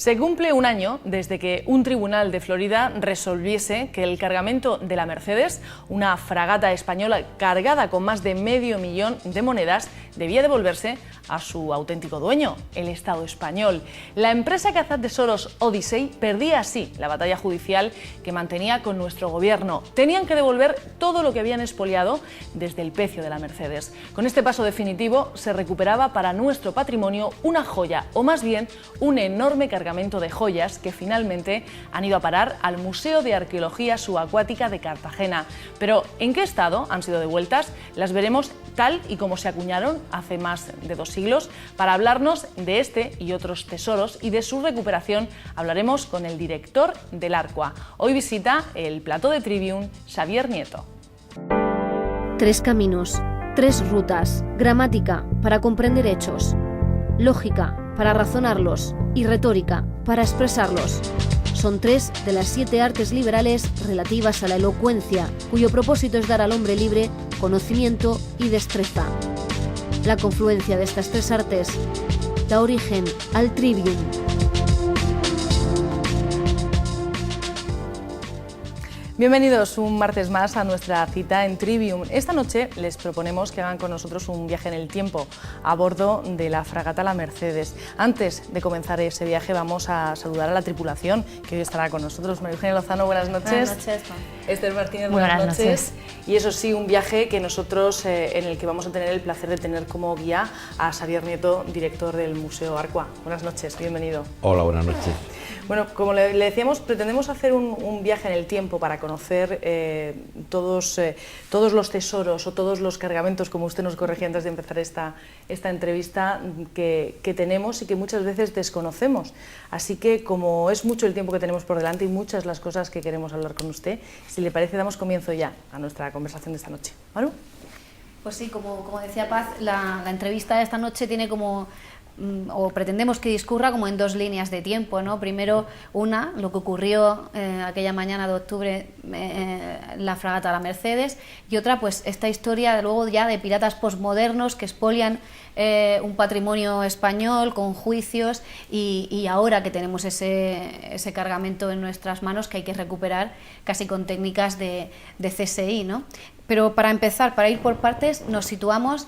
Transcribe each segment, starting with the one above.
Se cumple un año desde que un tribunal de Florida resolviese que el cargamento de la Mercedes, una fragata española cargada con más de medio millón de monedas, debía devolverse a su auténtico dueño, el Estado español. La empresa cazatesoros Odyssey perdía así la batalla judicial que mantenía con nuestro gobierno. Tenían que devolver todo lo que habían expoliado desde el pecio de la Mercedes. Con este paso definitivo se recuperaba para nuestro patrimonio una joya, o más bien un enorme cargamento de joyas que finalmente han ido a parar al Museo de Arqueología Subacuática de Cartagena. Pero ¿en qué estado han sido devueltas? Las veremos tal y como se acuñaron hace más de 2 siglos. Para hablarnos de este y otros tesoros y de su recuperación hablaremos con el director del Arqua. Hoy visita el plató de Trivium Xavier Nieto. 3 caminos, 3 rutas, gramática para comprender hechos, lógica para razonarlos y retórica para expresarlos. Son 3 de las 7 artes liberales relativas a la elocuencia, cuyo propósito es dar al hombre libre conocimiento y destreza. La confluencia de estas 3 artes da origen al Trivium. Bienvenidos un martes más a nuestra cita en Trivium. Esta noche les proponemos que hagan con nosotros un viaje en el tiempo a bordo de la fragata La Mercedes. Antes de comenzar ese viaje vamos a saludar a la tripulación que hoy estará con nosotros. María Eugenia Lozano, buenas noches. Buenas noches, Juan. Esther Martínez, buenas noches. Y eso sí, un viaje que nosotros en el que vamos a tener el placer de tener como guía a Xavier Nieto, director del Museo Arqua. Buenas noches, bienvenido. Hola, buenas noches. Bueno, como le decíamos, pretendemos hacer un viaje en el tiempo para conocer todos los tesoros o todos los cargamentos, como usted nos corregía antes de empezar esta entrevista, que tenemos y que muchas veces desconocemos. Así que, como es mucho el tiempo que tenemos por delante y muchas las cosas que queremos hablar con usted, si le parece, damos comienzo ya a nuestra conversación de esta noche. ¿Maru? Pues sí, como decía Paz, la entrevista de esta noche tiene como... o pretendemos que discurra como en 2 líneas de tiempo, ¿no? Primero, lo que ocurrió aquella mañana de octubre en la fragata La Mercedes, y otra, pues esta historia luego ya de piratas posmodernos que expolian un patrimonio español con juicios y ahora que tenemos ese cargamento en nuestras manos que hay que recuperar casi con técnicas de CSI, ¿no? Pero para empezar, para ir por partes, nos situamos,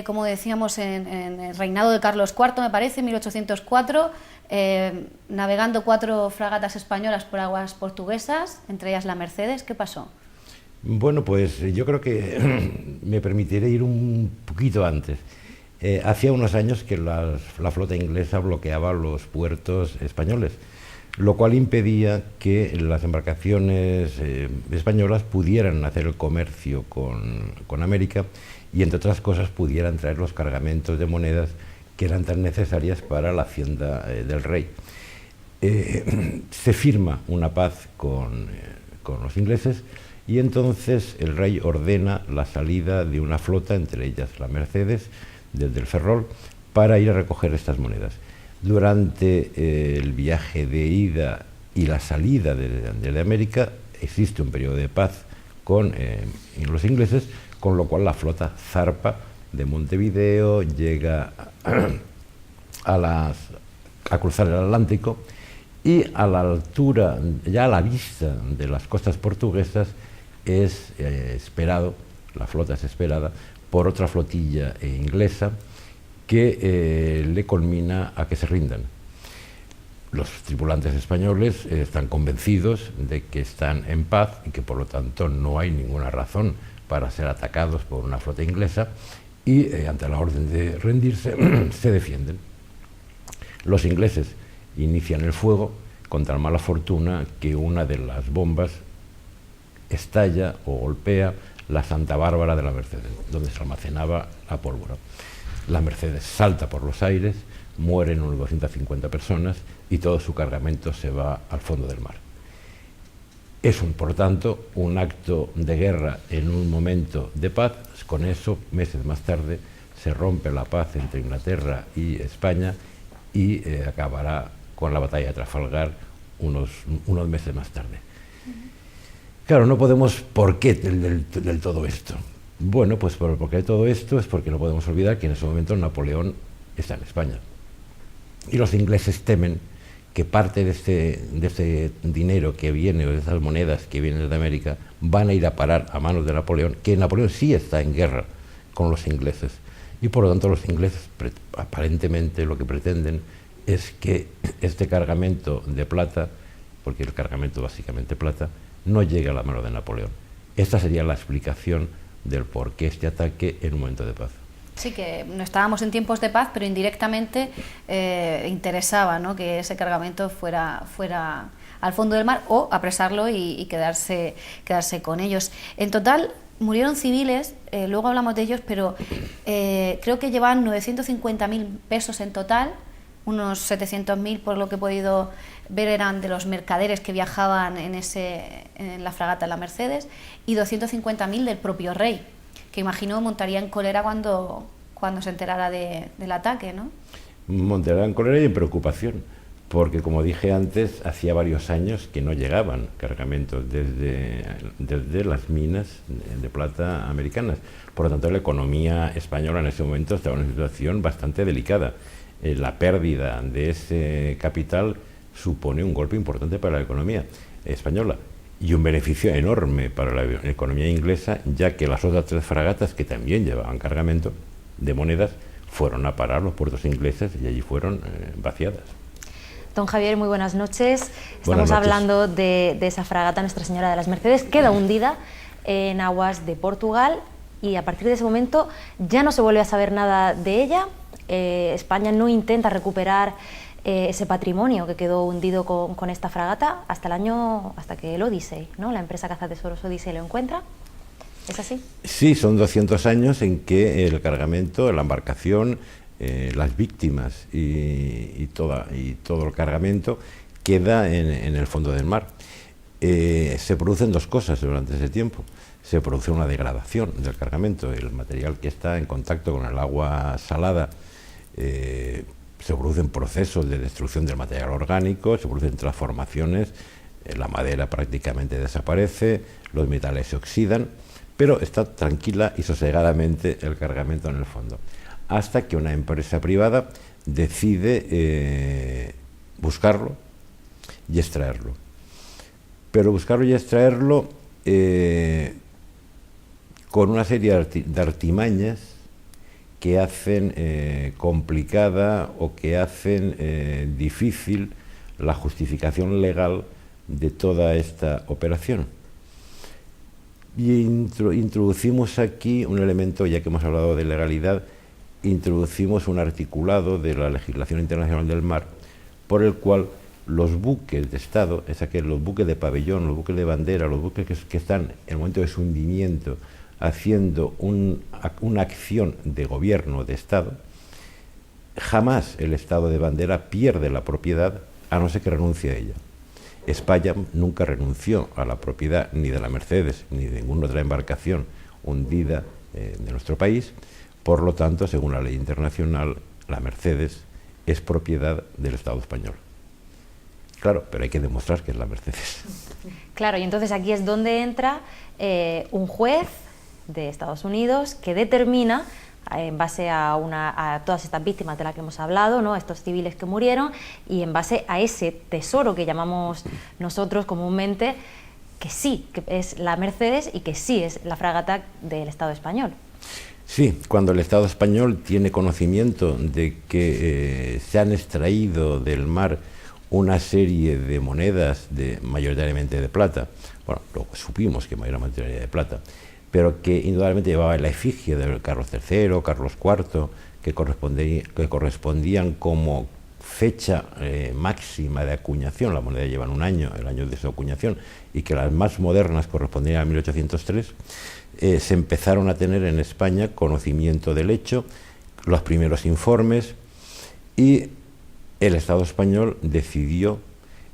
como decíamos, en el reinado de Carlos IV, me parece, 1804, navegando 4 fragatas españolas por aguas portuguesas, entre ellas la Mercedes. ¿Qué pasó? Bueno, pues yo creo que me permitiré ir un poquito antes. Hacía unos años que la flota inglesa bloqueaba los puertos españoles, lo cual impedía que las embarcaciones españolas pudieran hacer el comercio con América y, entre otras cosas, pudieran traer los cargamentos de monedas que eran tan necesarias para la hacienda del rey. Se firma una paz con los ingleses y entonces el rey ordena la salida de una flota, entre ellas la Mercedes, desde el Ferrol, para ir a recoger estas monedas. Durante el viaje de ida y la salida de América existe un periodo de paz con los ingleses, con lo cual la flota zarpa de Montevideo, llega a cruzar el Atlántico y a la altura, ya a la vista de las costas portuguesas, la flota es esperada por otra flotilla inglesa que le culmina a que se rindan. Los tripulantes españoles están convencidos de que están en paz y que por lo tanto no hay ninguna razón para ser atacados por una flota inglesa y ante la orden de rendirse se defienden. Los ingleses inician el fuego con tal mala fortuna que una de las bombas estalla o golpea la Santa Bárbara de la Mercedes, donde se almacenaba la pólvora. La Mercedes salta por los aires, mueren unas 250 personas y todo su cargamento se va al fondo del mar. Es, por tanto, un acto de guerra en un momento de paz. Con eso, meses más tarde, se rompe la paz entre Inglaterra y España y acabará con la batalla de Trafalgar unos meses más tarde. Claro, no podemos... ¿Por qué del todo esto? Bueno, pues porque de todo esto es porque no podemos olvidar que en ese momento Napoleón está en España. Y los ingleses temen que parte de ese dinero que viene, o de esas monedas que vienen de América, van a ir a parar a manos de Napoleón, que Napoleón sí está en guerra con los ingleses. Y por lo tanto los ingleses aparentemente lo que pretenden es que este cargamento de plata, porque el cargamento básicamente plata, no llegue a la mano de Napoleón. Esta sería la explicación del por qué este ataque en un momento de paz. Sí, que no estábamos en tiempos de paz, pero indirectamente interesaba, ¿no?, que ese cargamento fuera al fondo del mar o apresarlo y quedarse con ellos. En total murieron civiles, luego hablamos de ellos, pero creo que llevaban 950.000 pesos en total, unos 700.000 por lo que he podido ver eran de los mercaderes que viajaban en la fragata La Mercedes, y 250.000 del propio rey, que imagino montaría en cólera cuando se enterara del ataque, ¿no? Montaría en cólera y en preocupación, porque como dije antes, hacía varios años que no llegaban cargamentos desde las minas de plata americanas. Por lo tanto, la economía española en ese momento estaba en una situación bastante delicada. La pérdida de ese capital supone un golpe importante para la economía española y un beneficio enorme para la economía inglesa, ya que las otras 3 fragatas que también llevaban cargamento de monedas fueron a parar los puertos ingleses y allí fueron vaciadas. Don Javier, muy buenas noches. Estamos hablando de esa fragata Nuestra Señora de las Mercedes. Queda hundida en aguas de Portugal y a partir de ese momento ya no se vuelve a saber nada de ella. España no intenta recuperar ese patrimonio que quedó hundido con esta fragata hasta que el Odyssey, ¿no?, la empresa cazatesoros Odyssey, lo encuentra. ¿Es así? Sí, son 200 años en que el cargamento, la embarcación, las víctimas y todo el cargamento queda en el fondo del mar. Se producen 2 cosas durante ese tiempo. Se produce una degradación del cargamento, el material que está en contacto con el agua salada, se producen procesos de destrucción del material orgánico, se producen transformaciones, la madera prácticamente desaparece, los metales se oxidan, pero está tranquila y sosegadamente el cargamento en el fondo, hasta que una empresa privada decide buscarlo y extraerlo. Pero buscarlo y extraerlo con una serie de artimañas que hacen complicada o que hacen difícil la justificación legal de toda esta operación. Y introducimos aquí un elemento, ya que hemos hablado de legalidad, introducimos un articulado de la legislación internacional del mar, por el cual los buques de Estado, es aquel, los buques de pabellón, los buques de bandera, los buques que están en el momento de su hundimiento haciendo una acción de gobierno de Estado, jamás el Estado de bandera pierde la propiedad a no ser que renuncie a ella. España nunca renunció a la propiedad ni de la Mercedes ni de ninguna otra embarcación hundida de nuestro país. Por lo tanto, según la ley internacional, la Mercedes es propiedad del Estado español. Claro, pero hay que demostrar que es la Mercedes. Claro, y entonces aquí es donde entra un juez de Estados Unidos que determina, en base a todas estas víctimas de las que hemos hablado, ¿no?, estos civiles que murieron, y en base a ese tesoro que llamamos nosotros comúnmente, que sí, que es la Mercedes y que sí es la fragata del Estado español. Sí, cuando el Estado español tiene conocimiento de que se han extraído del mar una serie de monedas, mayoritariamente de plata, bueno, luego supimos que mayoritariamente de plata, pero que indudablemente llevaba la efigie de Carlos III, Carlos IV, que correspondían como fecha máxima de acuñación. La moneda lleva un año, el año de su acuñación, y que las más modernas correspondían a 1803, se empezaron a tener en España conocimiento del hecho, los primeros informes, y el Estado español decidió,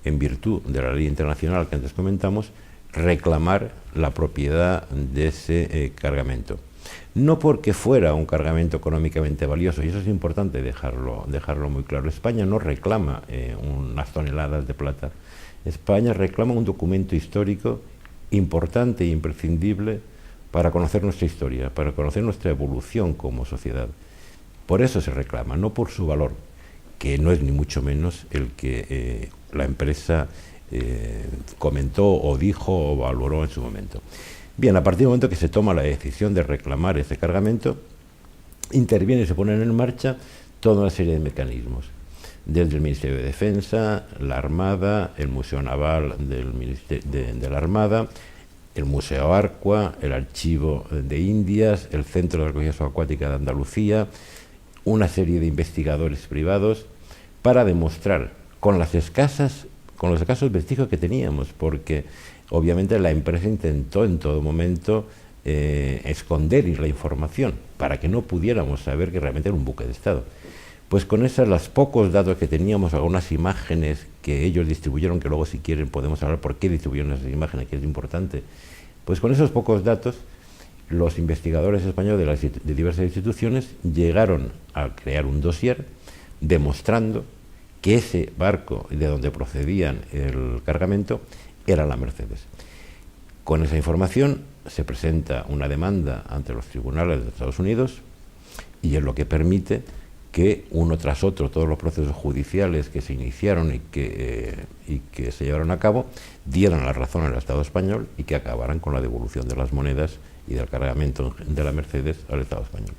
en virtud de la ley internacional que antes comentamos, reclamar la propiedad de ese cargamento. No porque fuera un cargamento económicamente valioso, y eso es importante dejarlo muy claro. España no reclama unas toneladas de plata. España reclama un documento histórico importante e imprescindible para conocer nuestra historia, para conocer nuestra evolución como sociedad. Por eso se reclama, no por su valor, que no es ni mucho menos el que la empresa comentó o dijo o valoró en su momento. Bien, a partir del momento que se toma la decisión de reclamar ese cargamento, interviene y se ponen en marcha toda una serie de mecanismos, desde el Ministerio de Defensa, la Armada, el Museo Naval de la Armada, el Museo Arqua, el Archivo de Indias, el Centro de Arqueología Subacuática de Andalucía, una serie de investigadores privados, para demostrar con los escasos vestigios que teníamos, porque obviamente la empresa intentó en todo momento esconder la información para que no pudiéramos saber que realmente era un buque de Estado. Pues con los pocos datos que teníamos, algunas imágenes que ellos distribuyeron, que luego si quieren podemos hablar por qué distribuyeron esas imágenes, que es importante, pues con esos pocos datos los investigadores españoles de diversas instituciones llegaron a crear un dossier demostrando que ese barco de donde procedían el cargamento era la Mercedes. Con esa información se presenta una demanda ante los tribunales de Estados Unidos y es lo que permite que uno tras otro todos los procesos judiciales que se iniciaron y que se llevaron a cabo dieran la razón al Estado español y que acabaran con la devolución de las monedas y del cargamento de la Mercedes al Estado español.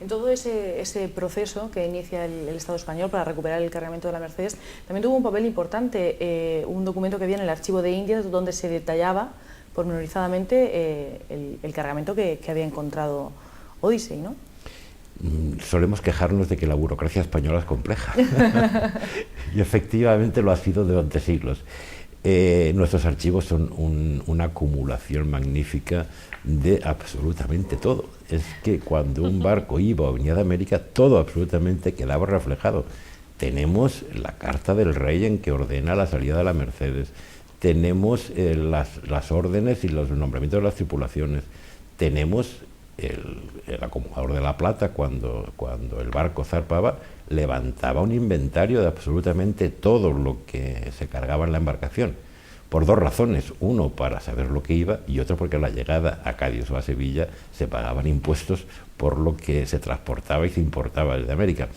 En todo ese proceso que inicia el Estado español para recuperar el cargamento de la Mercedes, también tuvo un papel importante un documento que había en el Archivo de Indias donde se detallaba pormenorizadamente el cargamento que había encontrado Odyssey, ¿no? Solemos quejarnos de que la burocracia española es compleja y efectivamente lo ha sido durante siglos. Nuestros archivos son una acumulación magnífica de absolutamente todo. Es que cuando un barco iba o venía de América, todo absolutamente quedaba reflejado. Tenemos la carta del rey en que ordena la salida de la Mercedes, tenemos las órdenes y los nombramientos de las tripulaciones, tenemos el acumulador de la plata cuando el barco zarpaba, levantaba un inventario de absolutamente todo lo que se cargaba en la embarcación, por dos razones: uno, para saber lo que iba, y otro, porque a la llegada a Cádiz o a Sevilla se pagaban impuestos por lo que se transportaba y se importaba desde América.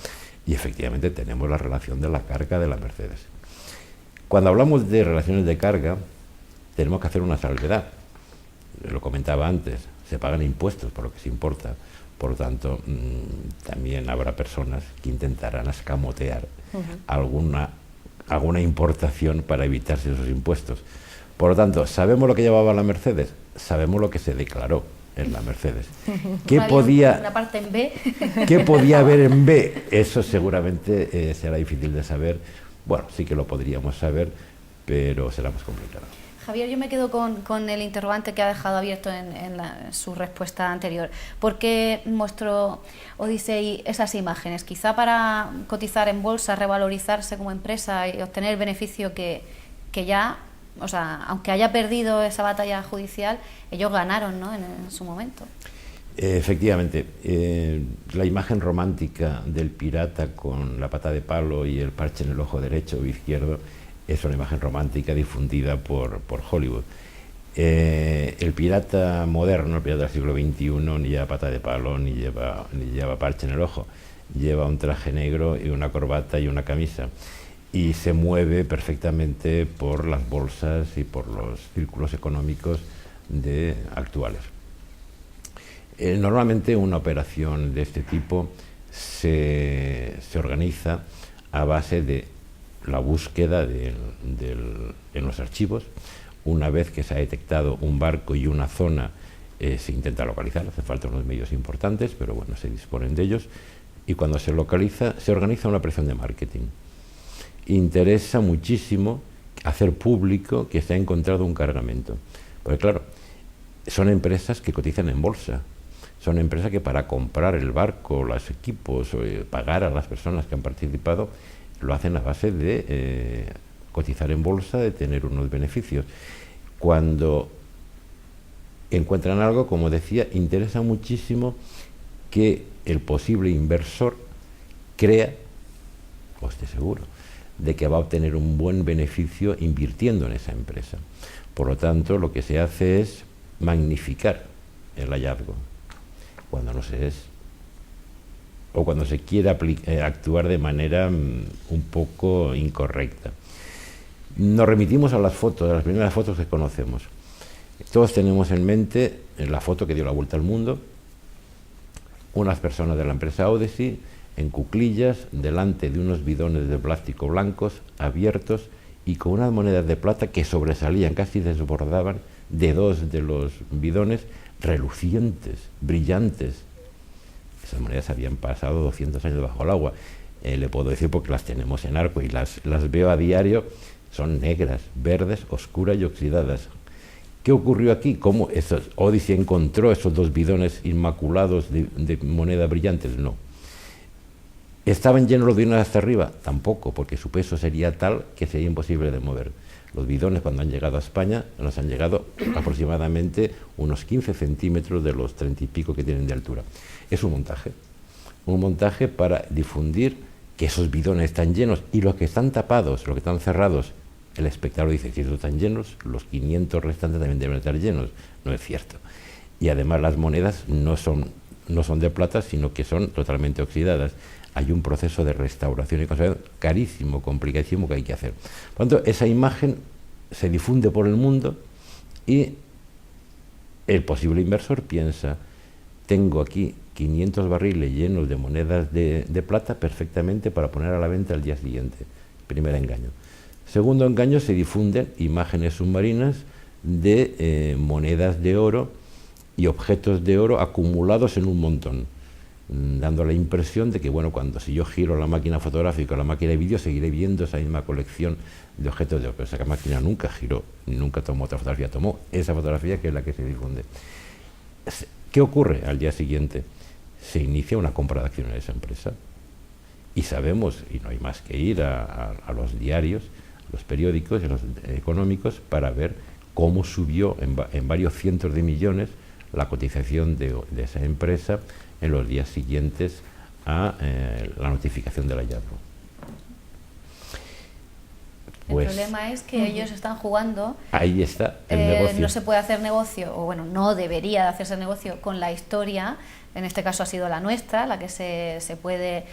Y efectivamente tenemos la relación de la carga de la Mercedes. Cuando hablamos de relaciones de carga, tenemos que hacer una salvedad. Lo comentaba antes, se pagan impuestos por lo que se importa, por lo tanto también habrá personas que intentarán escamotear alguna importación para evitarse esos impuestos. Por lo tanto, ¿sabemos lo que llevaba la Mercedes? Sabemos lo que se declaró en la Mercedes. Una parte en B. ¿Qué podía haber en B? Eso seguramente será difícil de saber. Bueno, sí que lo podríamos saber, pero será más complicado. Javier, yo me quedo con el interrogante que ha dejado abierto en su respuesta anterior. ¿Por qué mostró Odyssey esas imágenes? Quizá para cotizar en bolsa, revalorizarse como empresa y obtener el beneficio que ya, o sea, aunque haya perdido esa batalla judicial, ellos ganaron, ¿no?, en su momento. Efectivamente, la imagen romántica del pirata con la pata de palo y el parche en el ojo derecho o izquierdo es una imagen romántica difundida por Hollywood. El pirata moderno, el pirata del siglo XXI, ni lleva pata de palo ni lleva parche en el ojo. Lleva un traje negro y una corbata y una camisa. Y se mueve perfectamente por las bolsas y por los círculos económicos actuales. Normalmente una operación de este tipo se organiza a base de la búsqueda en los archivos. Una vez que se ha detectado un barco y una zona, se intenta localizar. Hace falta unos medios importantes, pero bueno, se disponen de ellos. Y cuando se localiza, se organiza una operación de marketing. Interesa muchísimo hacer público que se ha encontrado un cargamento. Porque claro, son empresas que cotizan en bolsa. Son empresas que para comprar el barco, los equipos, pagar a las personas que han participado, lo hacen a base de cotizar en bolsa, de tener unos beneficios. Cuando encuentran algo, como decía, interesa muchísimo que el posible inversor crea, o esté seguro, de que va a obtener un buen beneficio invirtiendo en esa empresa. Por lo tanto, lo que se hace es magnificar el hallazgo, cuando no se es, o cuando se quiere actuar de manera un poco incorrecta. Nos remitimos a las fotos, a las primeras fotos que conocemos. Todos tenemos en mente la foto que dio la vuelta al mundo, unas personas de la empresa Odyssey en cuclillas, delante de unos bidones de plástico blancos, abiertos, y con unas monedas de plata que sobresalían, casi desbordaban de dos de los bidones, relucientes, brillantes. Esas monedas habían pasado 200 años bajo el agua. Le puedo decir porque las tenemos en arco y las veo a diario. Son negras, verdes, oscuras y oxidadas. ¿Qué ocurrió aquí? ¿Cómo Odyssey encontró esos dos bidones inmaculados de monedas brillantes? No. ¿Estaban llenos los bidones hasta arriba? Tampoco, porque su peso sería tal que sería imposible de mover. Los bidones, cuando han llegado a España, nos han llegado aproximadamente unos 15 centímetros de los 30 y pico que tienen de altura. Es un montaje para difundir que esos bidones están llenos, y los que están tapados, los que están cerrados, el espectador dice, si estos están llenos, los 500 restantes también deben estar llenos. No es cierto. Y además las monedas no son de plata, sino que son totalmente oxidadas. Hay un proceso de restauración y conservación carísimo, complicadísimo, que hay que hacer. Por lo tanto, esa imagen se difunde por el mundo y el posible inversor piensa, tengo aquí 500 barriles llenos de monedas de plata perfectamente para poner a la venta al día siguiente. Primer engaño. Segundo engaño, se difunden imágenes submarinas de monedas de oro y objetos de oro acumulados en un montón, dando la impresión de que, bueno, si yo giro la máquina fotográfica o la máquina de vídeo, seguiré viendo esa misma colección de objetos de oro. Pero esa máquina nunca giró, nunca tomó otra fotografía, tomó esa fotografía que es la que se difunde. ¿Qué ocurre al día siguiente? Se inicia una compra de acciones de esa empresa y sabemos, y no hay más que ir a los diarios, los periódicos y los económicos para ver cómo subió en varios cientos de millones la cotización de esa empresa en los días siguientes a la notificación del hallazgo. Pues, el problema es que ellos están jugando. Ahí está el negocio. No se puede hacer negocio, o bueno, no debería de hacerse negocio con la historia. En este caso ha sido la nuestra, la que se puede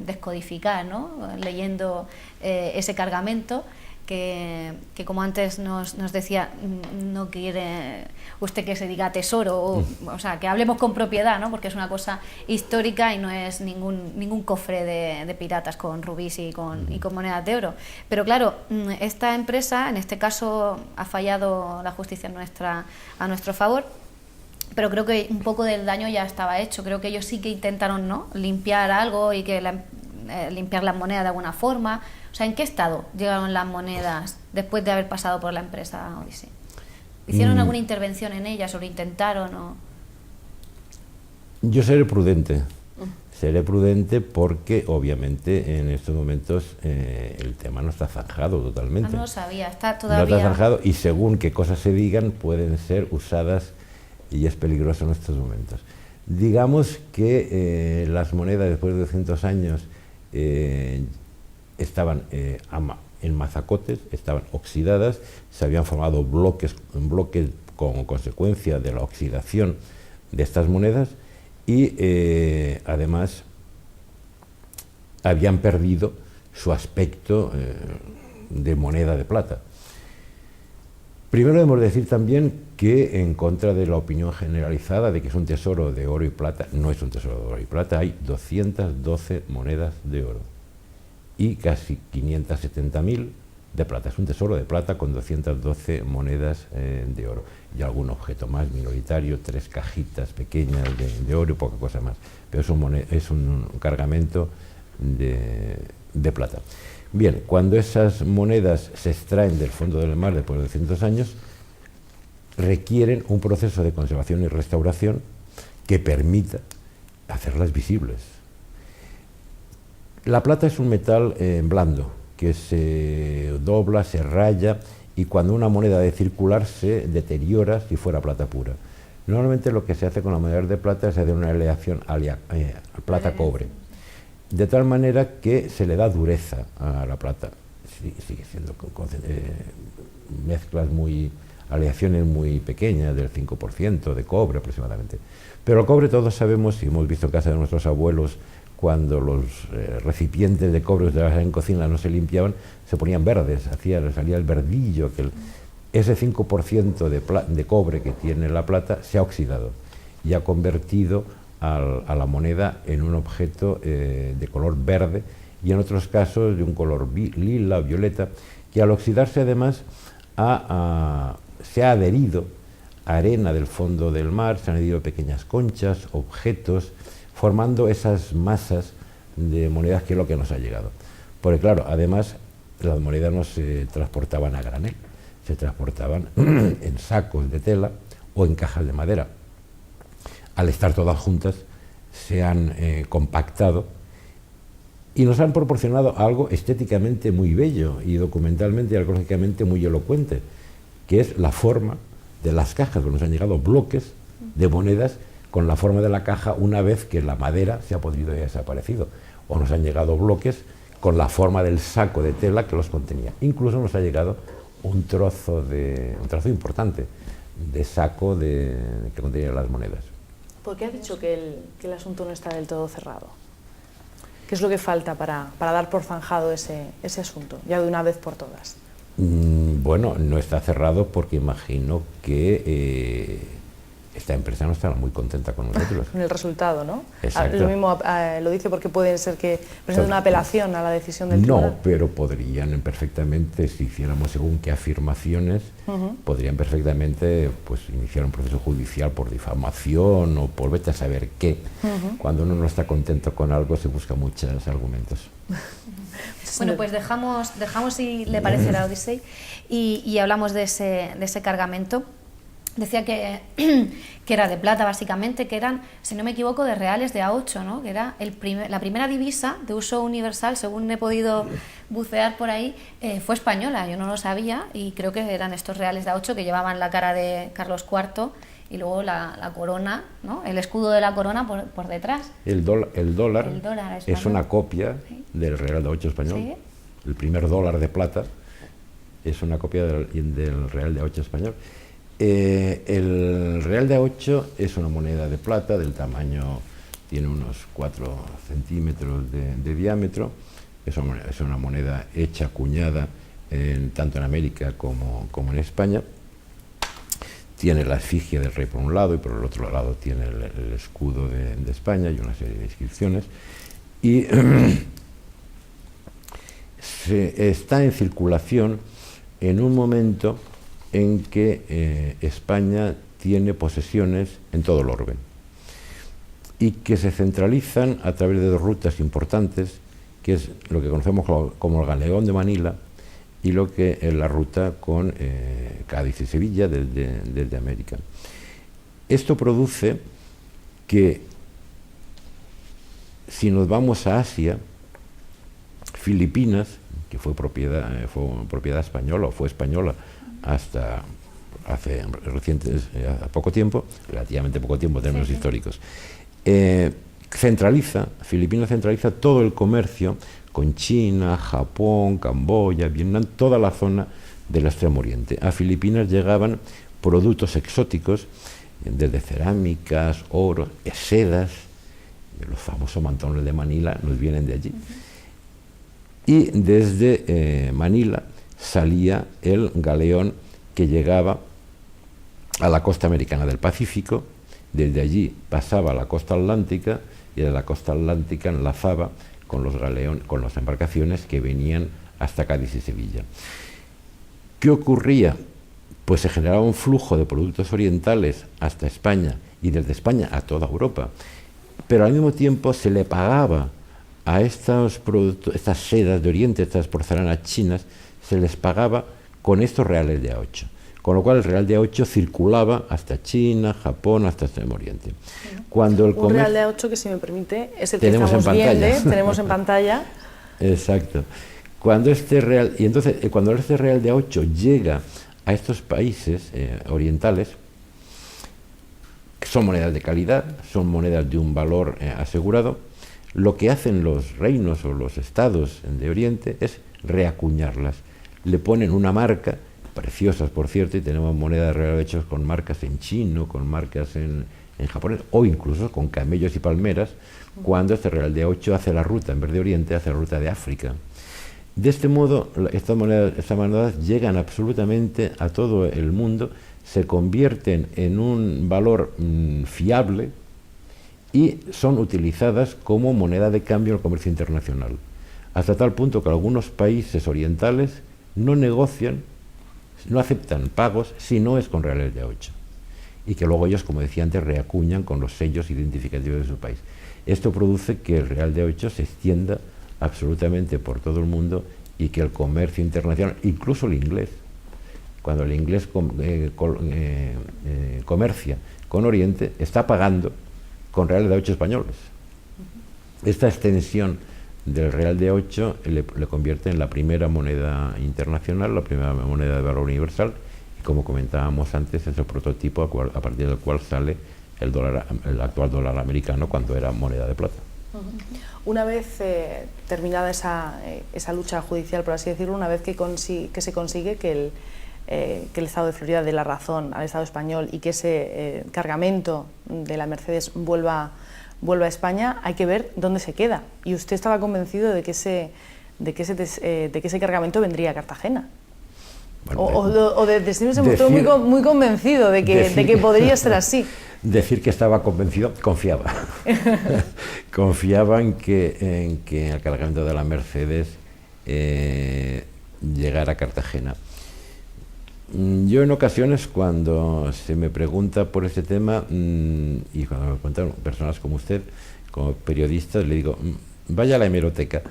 descodificar, ¿no? Leyendo ese cargamento que como antes nos decía, no quiere usted que se diga tesoro, o sea, que hablemos con propiedad, ¿no? Porque es una cosa histórica y no es ningún cofre de piratas con rubíes y con monedas de oro. Pero claro, esta empresa, en este caso, ha fallado la justicia a nuestro favor. Pero creo que un poco del daño ya estaba hecho. Creo que ellos sí que intentaron, ¿no?, limpiar algo y que limpiar las monedas de alguna forma. O sea, ¿en qué estado llegaron las monedas después de haber pasado por la empresa Odyssey? ¿Hicieron alguna intervención en ellas o lo intentaron? ¿O? Yo seré prudente. Seré prudente porque, obviamente, en estos momentos el tema no está zanjado totalmente. No lo sabía, está todavía. No está zanjado y según qué cosas se digan pueden ser usadas y es peligroso en estos momentos. Digamos que las monedas después de 200 años estaban en mazacotes, estaban oxidadas, se habían formado bloques como consecuencia de la oxidación de estas monedas y además habían perdido su aspecto de moneda de plata. Primero debemos decir también que, en contra de la opinión generalizada de que es un tesoro de oro y plata, no es un tesoro de oro y plata. Hay 212 monedas de oro y casi 570.000 de plata. Es un tesoro de plata con 212 monedas de oro y algún objeto más minoritario, 3 cajitas pequeñas de oro y poca cosa más. Pero es un cargamento de plata. Bien, cuando esas monedas se extraen del fondo del mar después de 200 años, requieren un proceso de conservación y restauración que permita hacerlas visibles. La plata es un metal blando, que se dobla, se raya, y cuando una moneda de circular se deteriora si fuera plata pura. Normalmente lo que se hace con la moneda de plata es hacer una aleación plata-cobre, de tal manera que se le da dureza a la plata. Sigue siendo aleaciones muy pequeñas, del 5% de cobre aproximadamente. Pero el cobre, todos sabemos, y hemos visto en casa de nuestros abuelos, cuando los recipientes de cobre utilizados en cocina no se limpiaban, se ponían verdes, salía el verdillo. Ese 5% de cobre que tiene la plata se ha oxidado y ha convertido a la moneda en un objeto de color verde, y en otros casos de un color lila, violeta, que al oxidarse además se ha adherido a arena del fondo del mar, se han adherido pequeñas conchas, objetos, formando esas masas de monedas, que es lo que nos ha llegado. Porque claro, además las monedas no se transportaban a granel, se transportaban en sacos de tela o en cajas de madera. Al estar todas juntas se han compactado y nos han proporcionado algo estéticamente muy bello y documentalmente y arqueológicamente muy elocuente, que es la forma de las cajas, porque nos han llegado bloques de monedas con la forma de la caja una vez que la madera se ha podrido y ha desaparecido, o nos han llegado bloques con la forma del saco de tela que los contenía. Incluso nos ha llegado un trozo importante de saco que contenía las monedas. ¿Por qué ha dicho que el asunto no está del todo cerrado? ¿Qué es lo que falta para dar por zanjado ese asunto, ya de una vez por todas? Bueno, no está cerrado porque imagino que esta empresa no estará muy contenta con nosotros. Con el resultado, ¿no? Exacto. Lo mismo lo dice porque puede ser que presente una apelación a la decisión del tribunal. No, pero podrían perfectamente, si hiciéramos según qué afirmaciones, podrían perfectamente pues iniciar un proceso judicial por difamación o por vete a saber qué. Cuando uno no está contento con algo se busca muchos argumentos. Bueno, pues dejamos si le parece la Odyssey y hablamos de ese cargamento. Decía que era de plata básicamente, que eran, si no me equivoco, de reales de A8, ¿no? Que era la primera divisa de uso universal, según he podido bucear por ahí, fue española. Yo no lo sabía y creo que eran estos reales de A8 que llevaban la cara de Carlos IV y luego la corona, ¿no? El escudo de la corona por detrás. El dólar es una copia del real de A8 español. ¿Sí? El primer dólar de plata es una copia del real de A8 español. El real de A8 es una moneda de plata del tamaño, tiene unos 4 centímetros de diámetro, es una moneda hecha, acuñada tanto en América como en España. Tiene la efigie del rey por un lado y por el otro lado tiene el escudo de España y una serie de inscripciones. Y está en circulación en un momento en que España tiene posesiones en todo el orbe y que se centralizan a través de dos rutas importantes, que es lo que conocemos como el galeón de Manila y lo que es la ruta con Cádiz y Sevilla desde América. Esto produce que, si nos vamos a Asia, Filipinas, que fue propiedad española o fue española hasta hace poco tiempo, relativamente poco tiempo en términos históricos, Filipinas centraliza todo el comercio con China, Japón, Camboya, Vietnam, toda la zona del Extremo Oriente. A Filipinas llegaban productos exóticos, desde cerámicas, oro, sedas, los famosos mantones de Manila nos vienen de allí. Y desde Manila salía el galeón que llegaba a la costa americana del Pacífico, desde allí pasaba a la costa atlántica y de la costa atlántica enlazaba con las embarcaciones que venían hasta Cádiz y Sevilla. ¿Qué ocurría? Pues se generaba un flujo de productos orientales hasta España y desde España a toda Europa, pero al mismo tiempo se le pagaba a estos productos, estas sedas de Oriente, estas porcelanas chinas, se les pagaba con estos reales de A8, con lo cual el real de A8 circulaba hasta China, Japón, hasta Extremo Oriente. Cuando el un real de A8 que, si me permite, es el que estamos viendo, tenemos en pantalla. Exacto. Cuando este real de A8 llega a estos países orientales, son monedas de calidad, son monedas de un valor asegurado, lo que hacen los reinos o los estados de Oriente es reacuñarlas. Le ponen una marca, preciosas por cierto, y tenemos monedas de real hechas con marcas en chino, con marcas en en japonés, o incluso con camellos y palmeras, cuando este Real de 8 hace la ruta, en vez de Oriente, hace la ruta de África. De este modo, estas monedas llegan absolutamente a todo el mundo, se convierten en un valor fiable y son utilizadas como moneda de cambio en el comercio internacional, hasta tal punto que algunos países orientales no negocian, no aceptan pagos si no es con reales de 8, y que luego ellos, como decía antes, reacuñan con los sellos identificativos de su país. Esto produce que el real de 8 se extienda absolutamente por todo el mundo y que el comercio internacional, incluso el inglés, cuando el inglés comercia con Oriente, está pagando con reales de 8 españoles. Esta extensión del real de 8 le convierte en la primera moneda internacional, la primera moneda de valor universal, y como comentábamos antes, es el prototipo a partir del cual sale el actual dólar americano cuando era moneda de plata. Una vez terminada esa lucha judicial, por así decirlo, una vez que se consigue que el Estado de Florida dé la razón al Estado español y que ese cargamento de la Mercedes vuelva a España, hay que ver dónde se queda. Y usted estaba convencido de que ese cargamento vendría a Cartagena. Bueno, desde ese momento muy convencido de que podría ser así. Decir que estaba convencido, confiaba. Confiaba en que el cargamento de la Mercedes llegara a Cartagena. Yo en ocasiones, cuando se me pregunta por este tema, y cuando me preguntan personas como usted, como periodistas, le digo, vaya a la hemeroteca.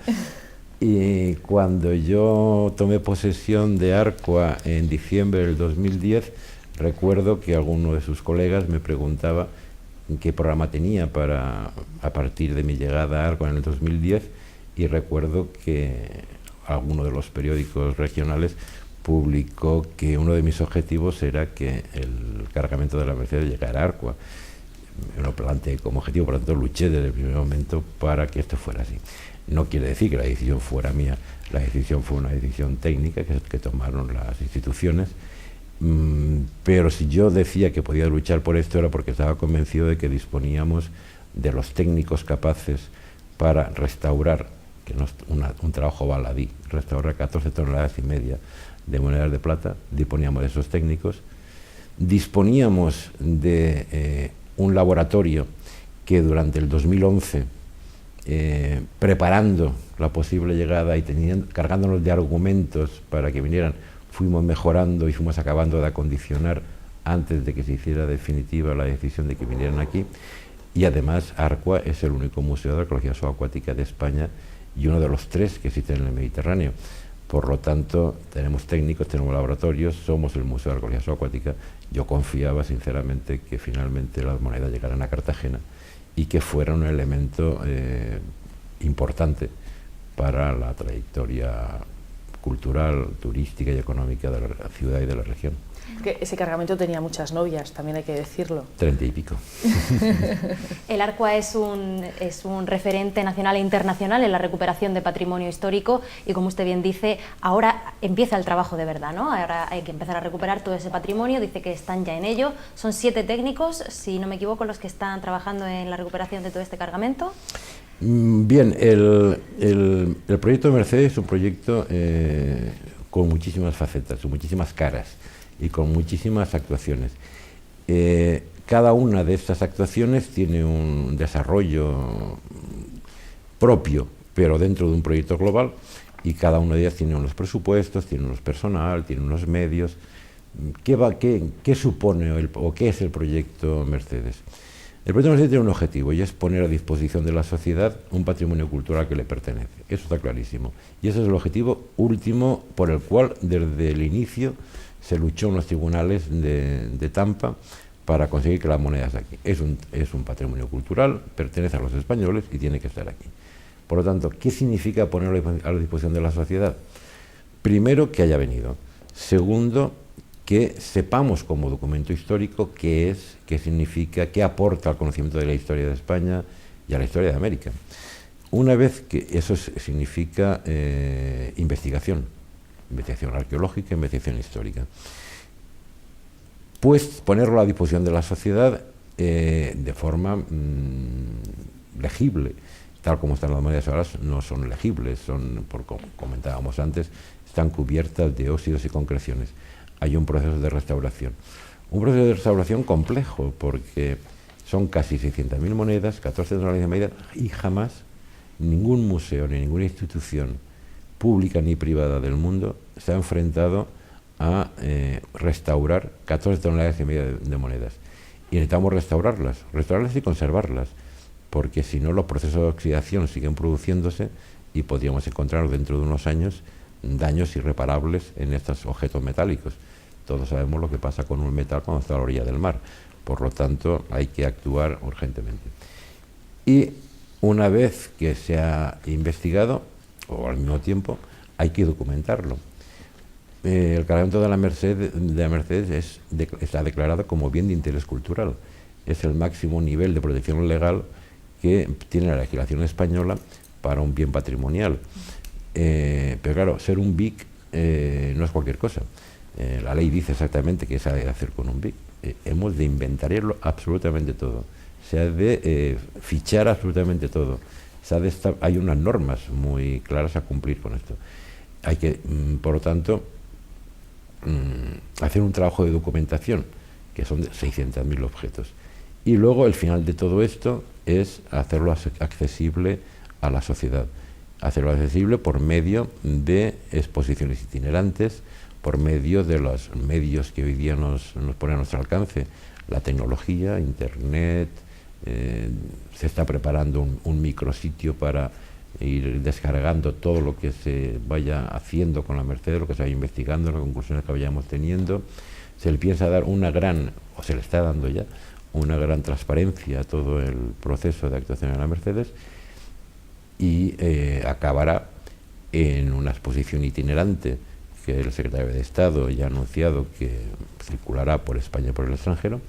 Y cuando yo tomé posesión de Arqua en diciembre del 2010, recuerdo que alguno de sus colegas me preguntaba qué programa tenía a partir de mi llegada a Arqua en el 2010, y recuerdo que alguno de los periódicos regionales publicó que uno de mis objetivos era que el cargamento de la Mercedes llegara a Arqua. Me lo planteé como objetivo, por lo tanto luché desde el primer momento para que esto fuera así. No quiere decir que la decisión fuera mía, la decisión fue una decisión técnica que tomaron las instituciones, pero si yo decía que podía luchar por esto era porque estaba convencido de que disponíamos de los técnicos capaces para restaurar, que no es un trabajo baladí, restaurar 14,5 toneladas de monedas de plata. Disponíamos de esos técnicos, disponíamos de un laboratorio que durante el 2011, preparando la posible llegada y cargándonos de argumentos para que vinieran, fuimos mejorando y fuimos acabando de acondicionar antes de que se hiciera definitiva la decisión de que vinieran aquí. Y además Arqua es el único museo de arqueología subacuática de España y uno de los 3 que existen en el Mediterráneo. Por lo tanto, tenemos técnicos, tenemos laboratorios, somos el Museo de Arqueología Subacuática. Yo confiaba sinceramente que finalmente las monedas llegaran a Cartagena y que fuera un elemento importante para la trayectoria cultural, turística y económica de la ciudad y de la región. Que ese cargamento tenía muchas novias, también hay que decirlo. 30 y pico. El Arqua es un referente nacional e internacional en la recuperación de patrimonio histórico y, como usted bien dice, ahora empieza el trabajo de verdad, ¿no? Ahora hay que empezar a recuperar todo ese patrimonio. Dice que están ya en ello. Son 7 técnicos, si no me equivoco, los que están trabajando en la recuperación de todo este cargamento. Bien, el proyecto de Mercedes es un proyecto con muchísimas facetas, con muchísimas caras y con muchísimas actuaciones. Cada una de estas actuaciones tiene un desarrollo propio, pero dentro de un proyecto global, y cada una de ellas tiene unos presupuestos, tiene unos personal, tiene unos medios. ¿Qué supone o qué es el proyecto Mercedes? El proyecto Mercedes tiene un objetivo, y es poner a disposición de la sociedad un patrimonio cultural que le pertenece. Eso está clarísimo. Y ese es el objetivo último por el cual, desde el inicio, se luchó en los tribunales de Tampa para conseguir que la moneda esté aquí. Es un patrimonio cultural, pertenece a los españoles y tiene que estar aquí. Por lo tanto, ¿qué significa ponerlo a la disposición de la sociedad? Primero, que haya venido. Segundo, que sepamos como documento histórico qué es, qué significa, qué aporta al conocimiento de la historia de España y a la historia de América. Una vez que eso significa investigación arqueológica, investigación histórica, pues ponerlo a disposición de la sociedad de forma legible. Tal como están las monedas ahora, no son legibles, son, por como comentábamos antes, están cubiertas de óxidos y concreciones. Hay un proceso de restauración. Un proceso de restauración complejo, porque son casi 600.000 monedas, 14 toneladas de medida, y jamás ningún museo ni ninguna institución pública ni privada del mundo se ha enfrentado a restaurar 14 toneladas y media de monedas. Y necesitamos restaurarlas y conservarlas, porque si no los procesos de oxidación siguen produciéndose y podríamos encontrar dentro de unos años daños irreparables en estos objetos metálicos. Todos sabemos lo que pasa con un metal cuando está a la orilla del mar, por lo tanto hay que actuar urgentemente. Y una vez que se ha investigado, o al mismo tiempo, hay que documentarlo. El cargamento de la Mercedes está declarado como bien de interés cultural. Es el máximo nivel de protección legal que tiene la legislación española para un bien patrimonial. Pero claro, ser un BIC no es cualquier cosa. La ley dice exactamente qué se ha de hacer con un BIC. Hemos de inventariarlo absolutamente todo. Se ha de fichar absolutamente todo. Hay unas normas muy claras a cumplir con esto. Hay que, por lo tanto, hacer un trabajo de documentación, que son de 600.000 objetos. Y luego el final de todo esto es hacerlo accesible a la sociedad. Hacerlo accesible por medio de exposiciones itinerantes, por medio de los medios que hoy día nos ponen a nuestro alcance, la tecnología, Internet. Se está preparando un micrositio para ir descargando todo lo que se vaya haciendo con la Mercedes, lo que se vaya investigando, las conclusiones que vayamos teniendo. Se le piensa dar se le está dando ya, una gran transparencia a todo el proceso de actuación de la Mercedes, y acabará en una exposición itinerante que el secretario de Estado ya ha anunciado que circulará por España y por el extranjero,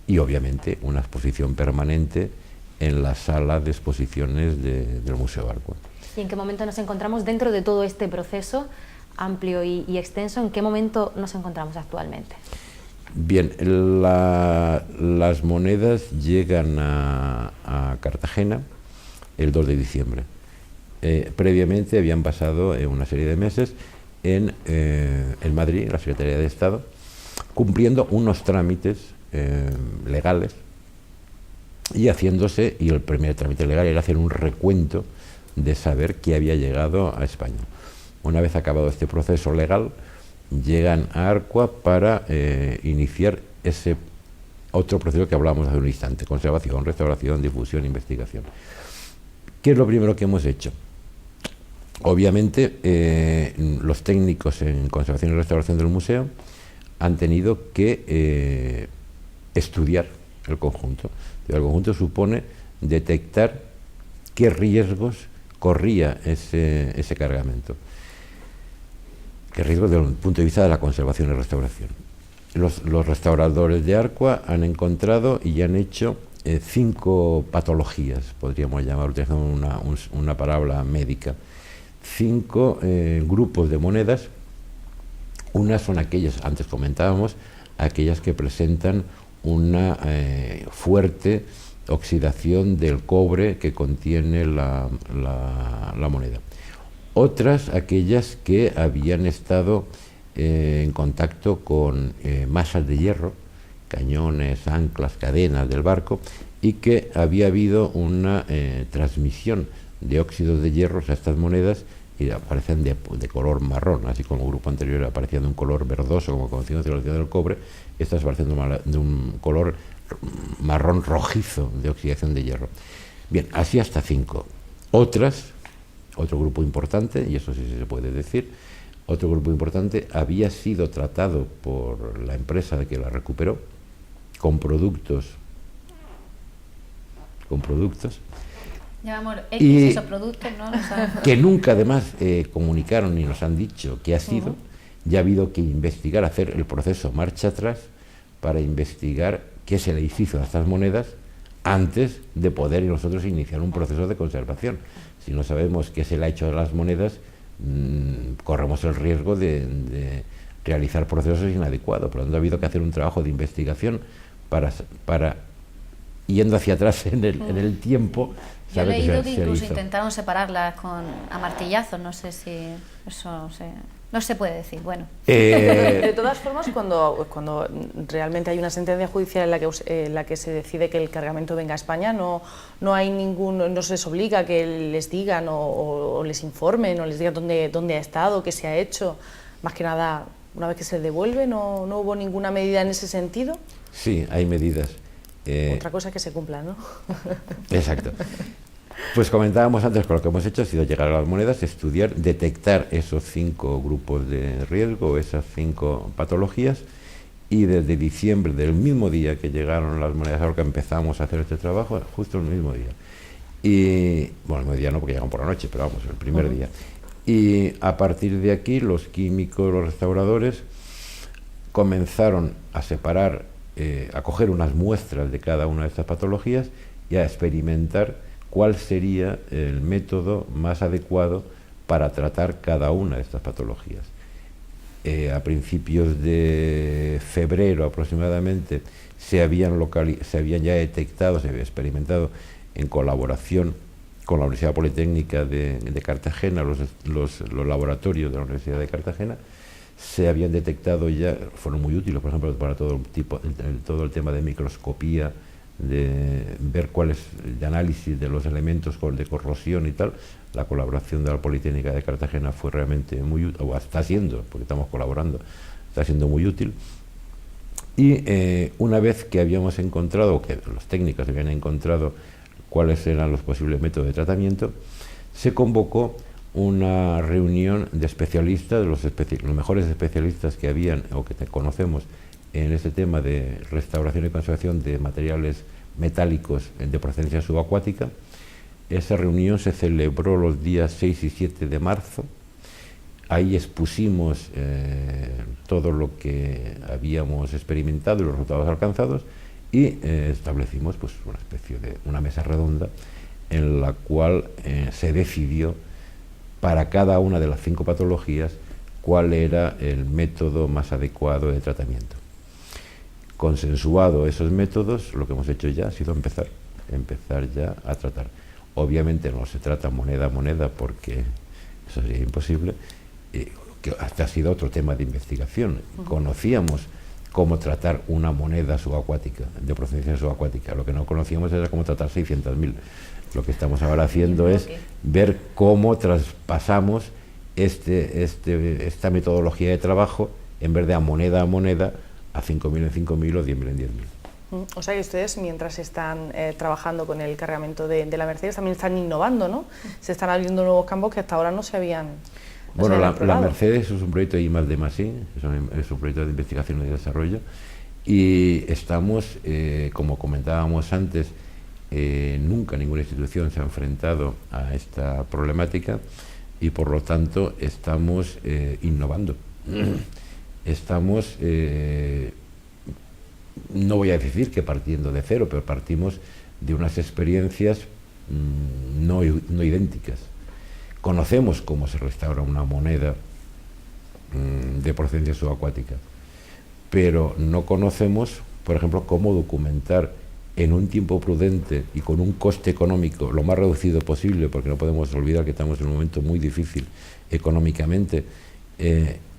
y obviamente una exposición permanente en la sala de exposiciones del Museo Arcua. ¿Y en qué momento nos encontramos dentro de todo este proceso amplio y extenso? ¿En qué momento nos encontramos actualmente? Bien, las monedas llegan a Cartagena el 2 de diciembre. Previamente habían pasado una serie de meses en Madrid, en la Secretaría de Estado, cumpliendo unos trámites legales y el primer trámite legal era hacer un recuento de saber qué había llegado a España. Una vez acabado este proceso legal, llegan a Arcua para iniciar ese otro proceso que hablábamos hace un instante: conservación, restauración, difusión, investigación. ¿Qué es lo primero que hemos hecho? Obviamente, los técnicos en conservación y restauración del museo han tenido que estudiar el conjunto. El conjunto supone detectar qué riesgos corría ese cargamento, qué riesgos desde el punto de vista de la conservación y restauración. Los restauradores de Arcua han encontrado y han hecho 5 patologías, podríamos llamar, utilizando una palabra médica, 5 grupos de monedas. Unas son aquellas, antes comentábamos, aquellas que presentan una fuerte oxidación del cobre que contiene la moneda. Otras, aquellas que habían estado en contacto con masas de hierro, cañones, anclas, cadenas del barco, y que había habido una transmisión de óxidos de hierro a estas monedas, y aparecen de color marrón, así como el grupo anterior aparecía de un color verdoso, como conocimos de la oxidación del cobre. Estas aparecen de un color marrón rojizo de oxidación de hierro. Bien, así hasta 5. Otro grupo importante, y eso sí se puede decir, otro grupo importante había sido tratado por la empresa que la recuperó con productos Llamamos y esos productos, ¿no? Que nunca además comunicaron ni nos han dicho qué ha sido. Ya ha habido que investigar, hacer el proceso marcha atrás para investigar qué se le hizo a estas monedas antes de poder nosotros iniciar un proceso de conservación. Si no sabemos qué se le ha hecho a las monedas, corremos el riesgo de realizar procesos inadecuados. Por lo tanto, ha habido que hacer un trabajo de investigación para yendo hacia atrás en el tiempo. Yo he leído que incluso intentaron separarlas a martillazos, no sé si eso no se puede decir, bueno. De todas formas, cuando realmente hay una sentencia judicial en la que se decide que el cargamento venga a España, no se les obliga a que les digan o les informen o les digan dónde ha estado, qué se ha hecho. Más que nada, una vez que se devuelve, ¿no hubo ninguna medida en ese sentido? Sí, hay medidas. Otra cosa es que se cumpla, ¿no? Exacto. Pues comentábamos antes que lo que hemos hecho ha sido llegar a las monedas, estudiar, detectar esos 5 grupos de riesgo, esas 5 patologías, y desde diciembre, del mismo día que llegaron las monedas, ahora que empezamos a hacer este trabajo, justo el mismo día. Y, bueno, el mismo día no, porque llegan por la noche, pero vamos, el primer día. Y a partir de aquí, los químicos, los restauradores, comenzaron a separar, a coger unas muestras de cada una de estas patologías y a experimentar cuál sería el método más adecuado para tratar cada una de estas patologías. A principios de febrero aproximadamente se habían ya detectado, se había experimentado en colaboración con la Universidad Politécnica de Cartagena, los laboratorios de la Universidad de Cartagena, se habían detectado ya, fueron muy útiles, por ejemplo, para todo el tema de microscopía, de ver cuál es el análisis de los elementos de corrosión y tal. La colaboración de la Politécnica de Cartagena fue realmente muy útil, o está siendo, porque estamos colaborando, está siendo muy útil. Y una vez que habíamos encontrado, que los técnicos habían encontrado cuáles eran los posibles métodos de tratamiento, se convocó una reunión de especialistas, los mejores especialistas que habían o que conocemos en este tema de restauración y conservación de materiales metálicos de procedencia subacuática. Esa reunión se celebró los días 6 y 7 de marzo. Ahí expusimos todo lo que habíamos experimentado y los resultados alcanzados, y establecimos pues una especie de una mesa redonda en la cual se decidió para cada una de las 5 patologías cuál era el método más adecuado de tratamiento. Consensuado esos métodos, lo que hemos hecho ya ha sido empezar ya a tratar. Obviamente no se trata moneda a moneda, porque eso sería imposible, que hasta ha sido otro tema de investigación. Conocíamos cómo tratar una moneda subacuática, de procedencia subacuática, lo que no conocíamos era cómo tratar 600.000. Lo que estamos ahora haciendo es ver cómo traspasamos esta metodología de trabajo, en vez de a moneda, a 5.000 en 5.000 o 10.000 en 10.000. O sea que ustedes, mientras están trabajando con el cargamento de la Mercedes, también están innovando, ¿no? Se están abriendo nuevos campos que hasta ahora no se habían Bueno, la Mercedes es un proyecto de I+D+I, es un proyecto de investigación y desarrollo, y estamos, como comentábamos antes, nunca ninguna institución se ha enfrentado a esta problemática, y por lo tanto estamos innovando. Estamos, no voy a decir que partiendo de cero, pero partimos de unas experiencias no idénticas. Conocemos cómo se restaura una moneda de procedencia subacuática, pero no conocemos, por ejemplo, cómo documentar en un tiempo prudente y con un coste económico lo más reducido posible, porque no podemos olvidar que estamos en un momento muy difícil económicamente,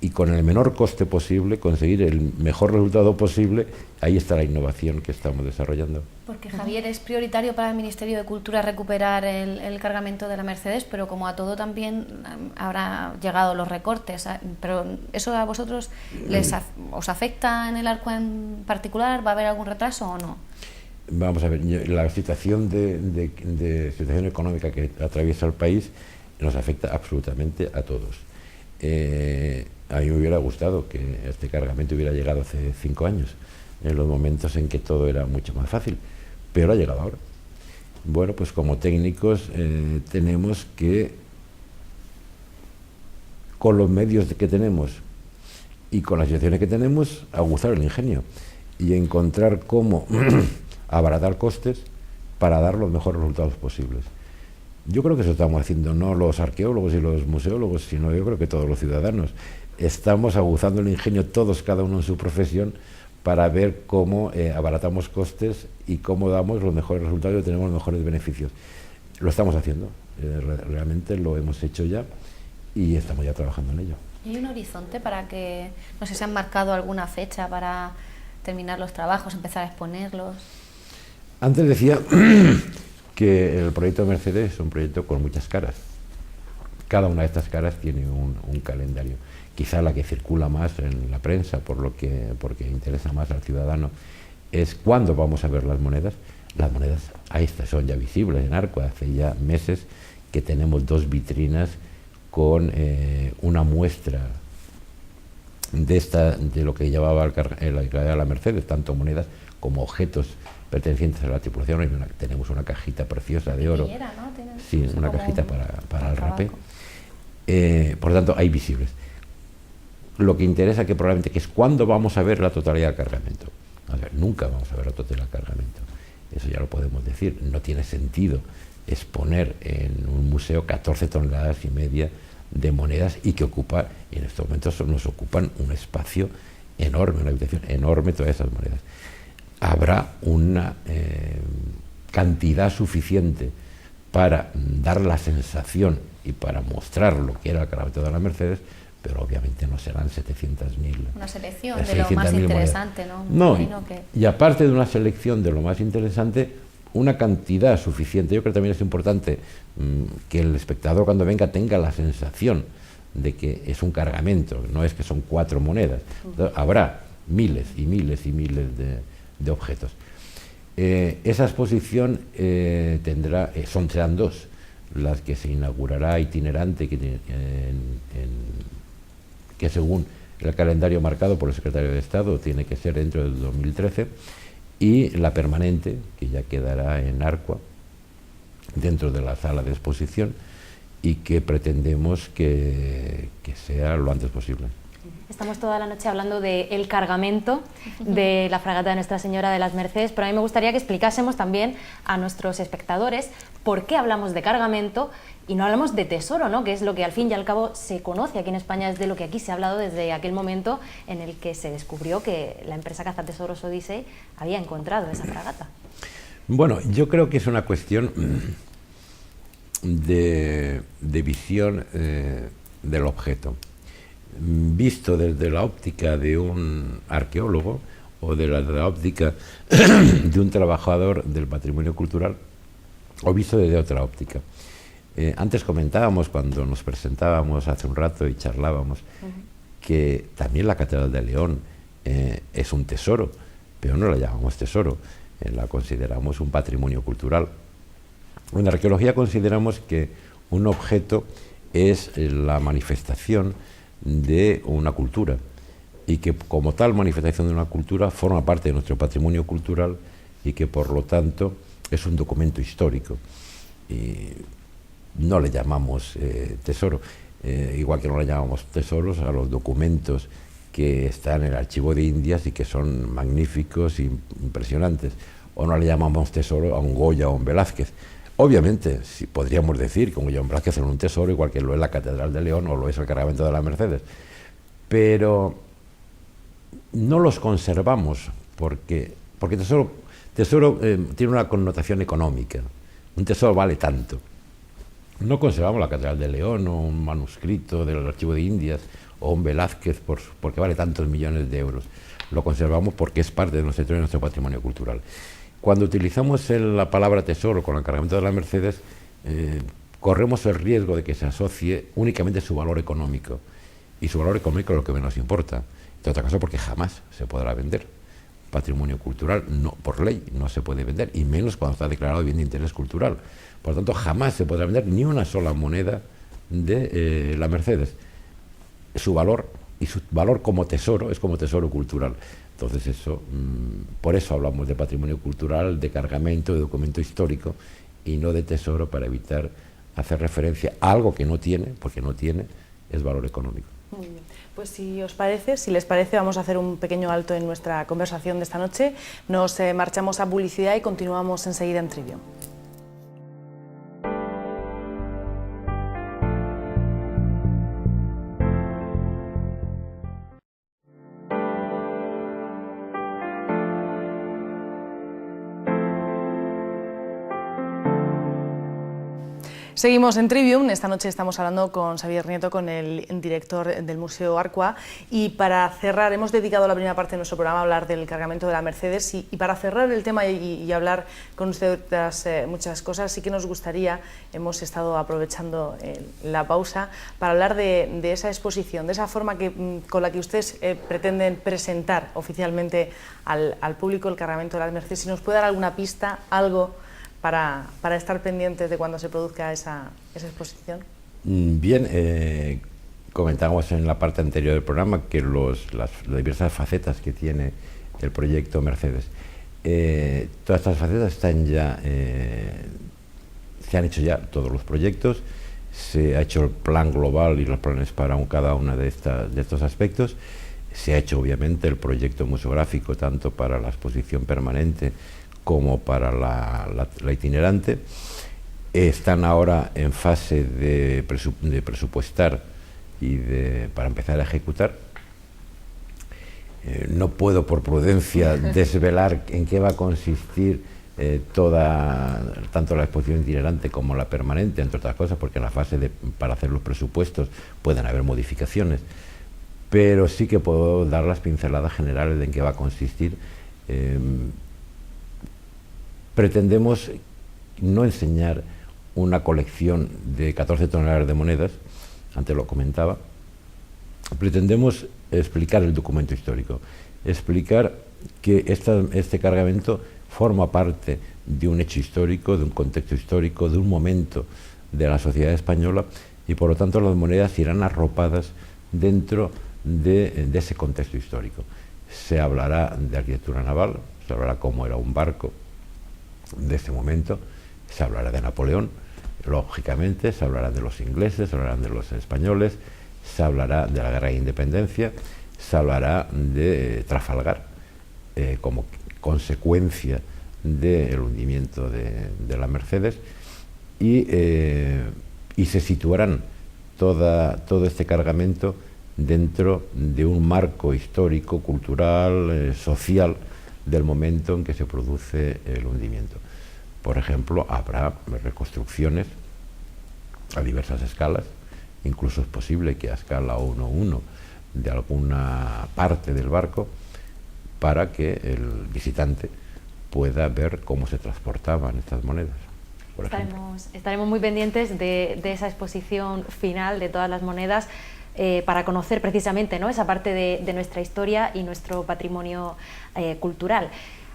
y con el menor coste posible conseguir el mejor resultado posible. Ahí está la innovación que estamos desarrollando. Porque, Javier, es prioritario para el Ministerio de Cultura recuperar el cargamento de la Mercedes, pero como a todo también habrá llegado los recortes. Pero ¿eso a vosotros os afecta en el Arco en particular? ¿Va a haber algún retraso o no? Vamos a ver, la situación situación económica que atraviesa el país nos afecta absolutamente a todos. A mí me hubiera gustado que este cargamento hubiera llegado hace 5 años, en los momentos en que todo era mucho más fácil, pero ha llegado ahora. Bueno, pues como técnicos tenemos que, con los medios que tenemos y con las situaciones que tenemos, aguzar el ingenio y encontrar cómo abaratar costes para dar los mejores resultados posibles. Yo creo que eso estamos haciendo, no los arqueólogos y los museólogos, sino yo creo que todos los ciudadanos. Estamos aguzando el ingenio, todos, cada uno en su profesión, para ver cómo abaratamos costes y cómo damos los mejores resultados y tenemos los mejores beneficios. Lo estamos haciendo, realmente lo hemos hecho ya y estamos ya trabajando en ello. ¿Y hay un horizonte para que, no sé si han marcado alguna fecha para terminar los trabajos, empezar a exponerlos? Antes decía que el proyecto de Mercedes es un proyecto con muchas caras. Cada una de estas caras tiene un calendario. Quizá la que circula más en la prensa, porque interesa más al ciudadano, es cuándo vamos a ver las monedas. Las monedas, ahí son ya visibles en Arcua. Hace ya meses que tenemos 2 vitrinas con una muestra de lo que llevaba la Mercedes, tanto monedas como objetos pertenecientes a la tripulación. Tenemos una cajita preciosa de oro. ¿no? Sí, una cajita para el rapé. Por lo tanto, hay visibles. Lo que interesa que probablemente que es cuándo vamos a ver la totalidad del cargamento. A ver, nunca vamos a ver la totalidad del cargamento. Eso ya lo podemos decir. No tiene sentido exponer en un museo 14,5 toneladas de monedas y que ocupa, y en estos momentos nos ocupan un espacio enorme, una habitación enorme, todas esas monedas. Habrá una cantidad suficiente para dar la sensación y para mostrar lo que era el cargamento de la Mercedes, pero obviamente no serán 700.000. Una selección de lo más interesante, ¿no? No, y aparte de una selección de lo más interesante, una cantidad suficiente. Yo creo que también es importante que el espectador cuando venga tenga la sensación de que es un cargamento, no es que son 4 monedas. Entonces, habrá miles y miles y miles de objetos. Esa exposición serán 2, las que se inaugurará itinerante, que según el calendario marcado por el secretario de Estado tiene que ser dentro del 2013, y la permanente, que ya quedará en Arcua, dentro de la sala de exposición, y que pretendemos que sea lo antes posible. Estamos toda la noche hablando del cargamento de la fragata de Nuestra Señora de las Mercedes, pero a mí me gustaría que explicásemos también a nuestros espectadores por qué hablamos de cargamento y no hablamos de tesoro, ¿no? Que es lo que al fin y al cabo se conoce aquí en España, es de lo que aquí se ha hablado desde aquel momento en el que se descubrió que la empresa Cazatesoros Odyssey había encontrado esa fragata. Bueno, yo creo que es una cuestión de visión del objeto. Visto desde la óptica de un arqueólogo o de la óptica de un trabajador del patrimonio cultural, o visto desde otra óptica. Antes comentábamos, cuando nos presentábamos hace un rato y charlábamos, que también la Catedral de León es un tesoro, pero no la llamamos tesoro, la consideramos un patrimonio cultural. En la arqueología consideramos que un objeto es la manifestación de una cultura y que como tal manifestación de una cultura forma parte de nuestro patrimonio cultural y que por lo tanto es un documento histórico y no le llamamos tesoro, igual que no le llamamos tesoros a los documentos que están en el Archivo de Indias y que son magníficos e impresionantes, o no le llamamos tesoro a un Goya o un Velázquez. Obviamente, si podríamos decir que un Goya o un Velázquez es un tesoro, igual que lo es la Catedral de León o lo es el cargamento de la Mercedes, pero no los conservamos porque tesoro tiene una connotación económica. Un tesoro vale tanto. No conservamos la Catedral de León o un manuscrito del Archivo de Indias o un Velázquez porque vale tantos millones de euros. Lo conservamos porque es parte de nuestro patrimonio cultural. Cuando utilizamos la palabra tesoro con el cargamento de la Mercedes, corremos el riesgo de que se asocie únicamente su valor económico. Y su valor económico es lo que menos importa. En otra cosa, porque jamás se podrá vender. Patrimonio cultural, no, por ley, no se puede vender, y menos cuando está declarado bien de interés cultural. Por lo tanto, jamás se podrá vender ni una sola moneda de la Mercedes. Su valor, y su valor como tesoro, es como tesoro cultural. Entonces por eso hablamos de patrimonio cultural, de cargamento, de documento histórico, y no de tesoro, para evitar hacer referencia a algo que no tiene, porque no tiene, es valor económico. Muy bien. Pues si les parece, vamos a hacer un pequeño alto en nuestra conversación de esta noche. Nos marchamos a publicidad y continuamos enseguida en Trivium. Seguimos en Trivium. Esta noche estamos hablando con Xavier Nieto, con el director del Museo Arqua, y para cerrar, hemos dedicado la primera parte de nuestro programa a hablar del cargamento de la Mercedes, y para cerrar el tema y hablar con usted de otras muchas cosas, sí que nos gustaría, hemos estado aprovechando la pausa para hablar de esa exposición, de esa forma con la que ustedes pretenden presentar oficialmente al público el cargamento de la Mercedes. Si nos puede dar alguna pista, algo para estar pendientes de cuando se produzca esa exposición. Bien, comentábamos en la parte anterior del programa que las diversas facetas que tiene el proyecto Mercedes. Todas estas facetas están ya, se han hecho ya todos los proyectos, se ha hecho el plan global y los planes para cada uno de estos aspectos. Se ha hecho obviamente el proyecto museográfico tanto para la exposición permanente como para la itinerante. Están ahora en fase de presupuestar y para empezar a ejecutar. No puedo por prudencia desvelar en qué va a consistir tanto la exposición itinerante como la permanente, entre otras cosas, porque en la fase para hacer los presupuestos pueden haber modificaciones, pero sí que puedo dar las pinceladas generales de en qué va a consistir. Pretendemos no enseñar una colección de 14 toneladas de monedas, antes lo comentaba. Pretendemos explicar el documento histórico, explicar que este cargamento forma parte de un hecho histórico, de un contexto histórico, de un momento de la sociedad española, y por lo tanto las monedas irán arropadas dentro de ese contexto histórico. Se hablará de arquitectura naval, se hablará cómo era un barco de ese momento, se hablará de Napoleón, lógicamente, se hablará de los ingleses, se hablará de los españoles, se hablará de la guerra de independencia, se hablará de Trafalgar como consecuencia del hundimiento de la Mercedes, y se situarán todo este cargamento dentro de un marco histórico, cultural, social del momento en que se produce el hundimiento. Por ejemplo, habrá reconstrucciones a diversas escalas, incluso es posible que a escala 1:1 de alguna parte del barco, para que el visitante pueda ver cómo se transportaban estas monedas. Estaremos muy pendientes de esa exposición final de todas las monedas, para conocer precisamente, ¿no?, esa parte de nuestra historia y nuestro patrimonio cultural.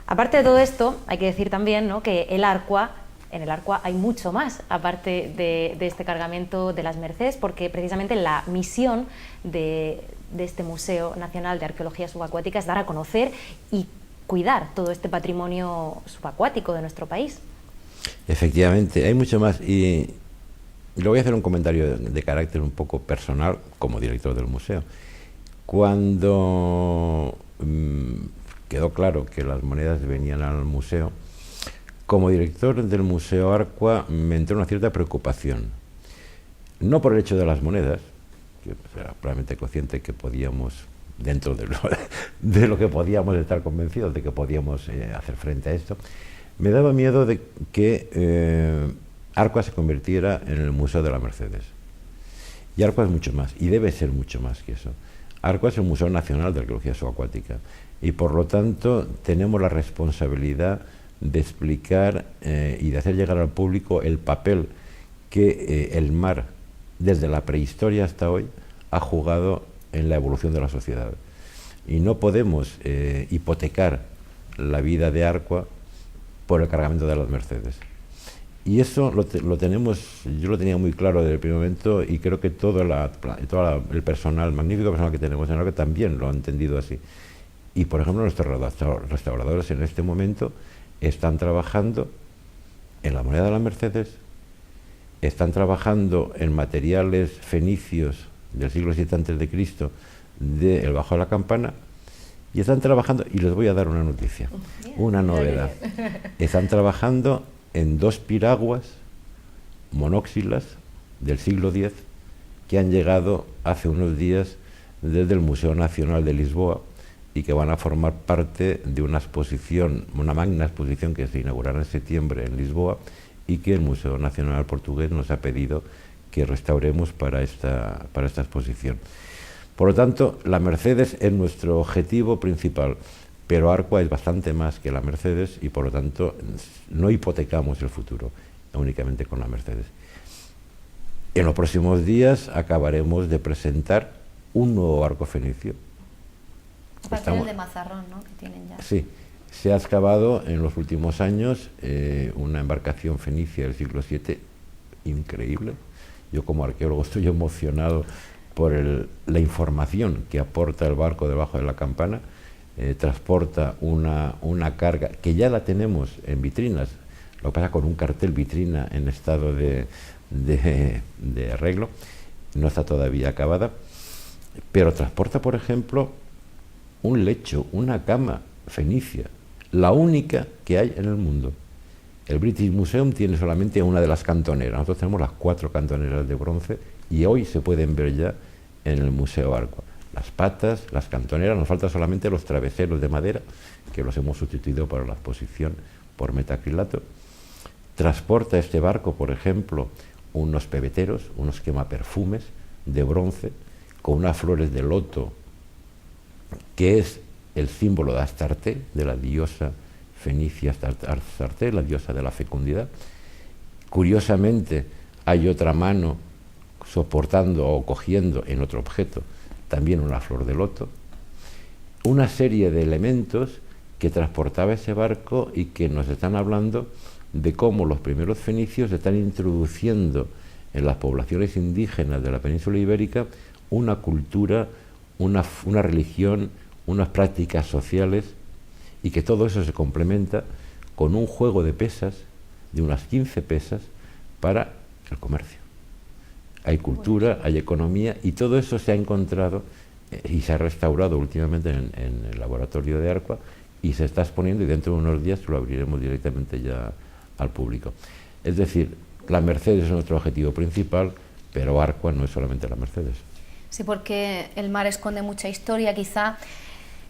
Aparte de todo esto, hay que decir también, ¿no?, que en el Arqua hay mucho más, aparte de este cargamento de las Mercedes, porque precisamente la misión de este Museo Nacional de Arqueología Subacuática es dar a conocer y cuidar todo este patrimonio subacuático de nuestro país. Efectivamente, hay mucho más, y le voy a hacer un comentario de carácter un poco personal como director del museo. Cuando quedó claro que las monedas venían al museo, como director del Museo Arqua me entró una cierta preocupación, no por el hecho de las monedas, que era probablemente consciente que podíamos, dentro de lo que podíamos estar convencidos de que podíamos hacer frente a esto. Me daba miedo de que Arqua se convirtiera en el Museo de la Mercedes. Y Arqua es mucho más, y debe ser mucho más que eso. Arqua es el Museo Nacional de Arqueología Subacuática, y por lo tanto tenemos la responsabilidad de explicar y de hacer llegar al público el papel que el mar, desde la prehistoria hasta hoy, ha jugado en la evolución de la sociedad. Y no podemos hipotecar la vida de Arqua por el cargamento de las Mercedes. Y eso lo tenemos, yo lo tenía muy claro desde el primer momento, y creo que todo el personal, magnífico personal que tenemos en Arqua también lo ha entendido así. Y por ejemplo nuestros restauradores en este momento están trabajando en la moneda de la Mercedes, están trabajando en materiales fenicios del siglo VII a.C. del Bajo de la Campana, y están trabajando, y les voy a dar una noticia, una novedad. Están trabajando en 2 piraguas monóxilas del siglo X que han llegado hace unos días desde el Museo Nacional de Lisboa, y que van a formar parte de una exposición, una magna exposición que se inaugurará en septiembre en Lisboa, y que el Museo Nacional Portugués nos ha pedido que restauremos para esta exposición. Por lo tanto, la Mercedes es nuestro objetivo principal, pero Arqua es bastante más que la Mercedes y por lo tanto no hipotecamos el futuro únicamente con la Mercedes. En los próximos días acabaremos de presentar un nuevo barco fenicio. Aparte del de Mazarrón, ¿no?, que tienen ya. Sí, se ha excavado en los últimos años una embarcación fenicia del siglo VII increíble. Yo como arqueólogo estoy emocionado por la información que aporta el barco debajo de la campana. Transporta una carga que ya la tenemos en vitrinas, lo que pasa con un cartel vitrina en estado de arreglo, no está todavía acabada, pero transporta, por ejemplo, un lecho, una cama fenicia, la única que hay en el mundo. El British Museum tiene solamente una de las cantoneras, nosotros tenemos las 4 cantoneras de bronce y hoy se pueden ver ya en el Museo Arqua. Las patas, las cantoneras, nos faltan solamente los traveseros de madera, que los hemos sustituido para la exposición por metacrilato. Transporta este barco, por ejemplo, unos pebeteros, unos quemaperfumes de bronce, con unas flores de loto, que es el símbolo de Astarte, de la diosa fenicia Astarte, la diosa de la fecundidad. Curiosamente, hay otra mano soportando o cogiendo en otro objeto también una flor de loto. Una serie de elementos que transportaba ese barco y que nos están hablando de cómo los primeros fenicios están introduciendo en las poblaciones indígenas de la península ibérica una cultura, una religión, unas prácticas sociales, y que todo eso se complementa con un juego de pesas, de unas 15 pesas, para el comercio. Hay cultura, hay economía, y todo eso se ha encontrado y se ha restaurado últimamente en el laboratorio de Arqua, y se está exponiendo, y dentro de unos días lo abriremos directamente ya al público. Es decir, la Mercedes es nuestro objetivo principal, pero Arqua no es solamente la Mercedes. Sí, porque el mar esconde mucha historia, quizá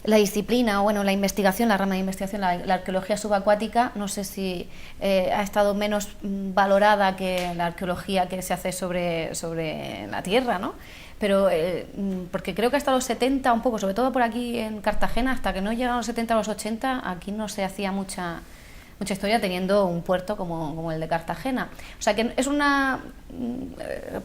la disciplina, bueno, la investigación, la rama de investigación, la arqueología subacuática, no sé si ha estado menos valorada que la arqueología que se hace sobre la tierra, ¿no? Pero porque creo que hasta los 70, un poco, sobre todo por aquí en Cartagena, hasta que no llegaron los 70 a los 80, aquí no se hacía mucha historia, teniendo un puerto como el de Cartagena. O sea que es una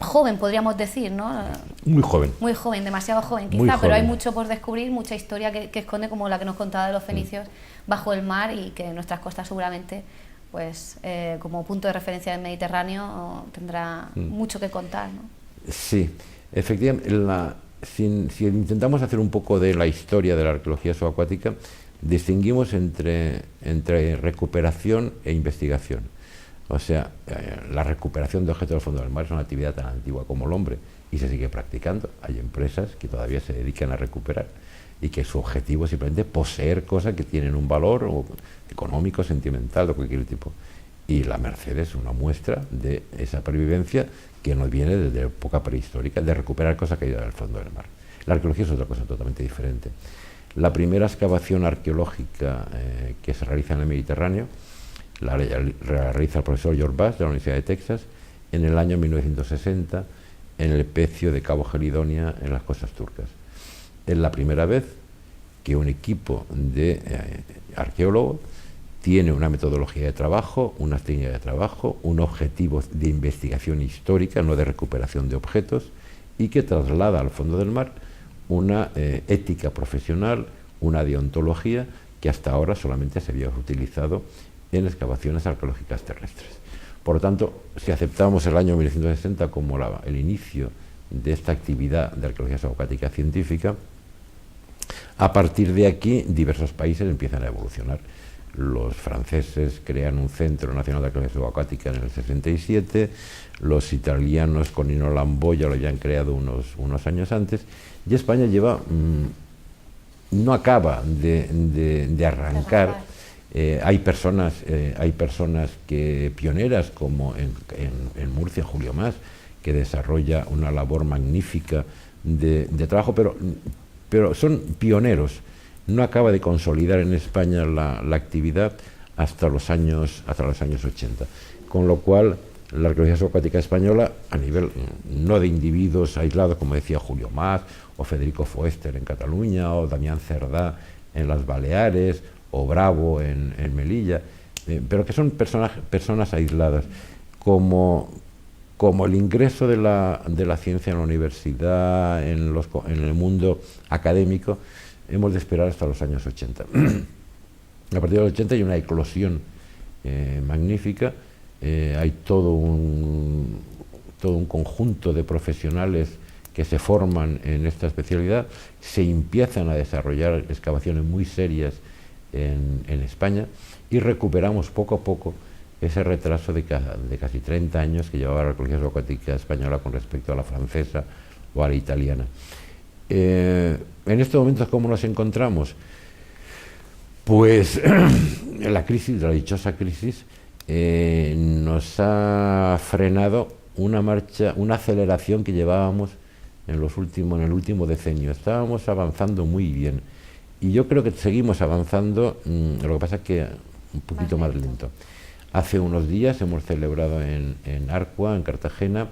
joven, podríamos decir, ¿no? Muy joven. Muy joven, demasiado joven quizá, pero hay mucho por descubrir, mucha historia que esconde, como la que nos contaba de los fenicios bajo el mar, y que nuestras costas seguramente, pues como punto de referencia del Mediterráneo, tendrá mucho que contar, ¿no? Sí, efectivamente, si intentamos hacer un poco de la historia de la arqueología subacuática, distinguimos entre recuperación e investigación. O sea, la recuperación de objetos del fondo del mar es una actividad tan antigua como el hombre y se sigue practicando. Hay empresas que todavía se dedican a recuperar y que su objetivo es simplemente poseer cosas que tienen un valor económico, sentimental, de cualquier tipo. Y la Mercedes es una muestra de esa pervivencia que nos viene desde época prehistórica, de recuperar cosas que hay del fondo del mar. La arqueología es otra cosa totalmente diferente. La primera excavación arqueológica que se realiza en el Mediterráneo la realiza el profesor George Bass de la Universidad de Texas en el año 1960 en el pecio de Cabo Gelidonia en las costas turcas. Es la primera vez que un equipo de arqueólogos tiene una metodología de trabajo, unas técnicas de trabajo, un objetivo de investigación histórica, no de recuperación de objetos, y que traslada al fondo del mar una ética profesional, una deontología que hasta ahora solamente se había utilizado en excavaciones arqueológicas terrestres. Por lo tanto, si aceptamos el año 1960 como el inicio de esta actividad de arqueología subacuática científica, a partir de aquí diversos países empiezan a evolucionar. Los franceses crean un Centro Nacional de Arqueología Subacuática en el 67, los italianos con Nino Lamboya lo habían creado unos años antes, y España no acaba de arrancar. Hay personas pioneras, como en Murcia, Julio Mas, que desarrolla una labor magnífica de trabajo, pero son pioneros. No acaba de consolidar en España la actividad hasta los años 80. con lo cual la arqueología subacuática española, a nivel no de individuos aislados, como decía Julio Mas, o Federico Foester en Cataluña, o Damián Cerdá en las Baleares, o Bravo en Melilla, pero que son personas aisladas, como el ingreso de la ciencia en la universidad, en el mundo académico, hemos de esperar hasta los años 80. A partir de los 80 hay una eclosión magnífica, hay todo un conjunto de profesionales que se forman en esta especialidad, se empiezan a desarrollar excavaciones muy serias en España y recuperamos poco a poco ese retraso de casi 30 años que llevaba la arqueología subacuática española con respecto a la francesa o a la italiana. En estos momentos, ¿cómo nos encontramos? Pues la crisis, la dichosa crisis, nos ha frenado una aceleración que llevábamos en el último decenio. Estábamos avanzando muy bien y yo creo que seguimos avanzando, lo que pasa es que un poquito más lento. Hace unos días hemos celebrado en Arcua, en Cartagena,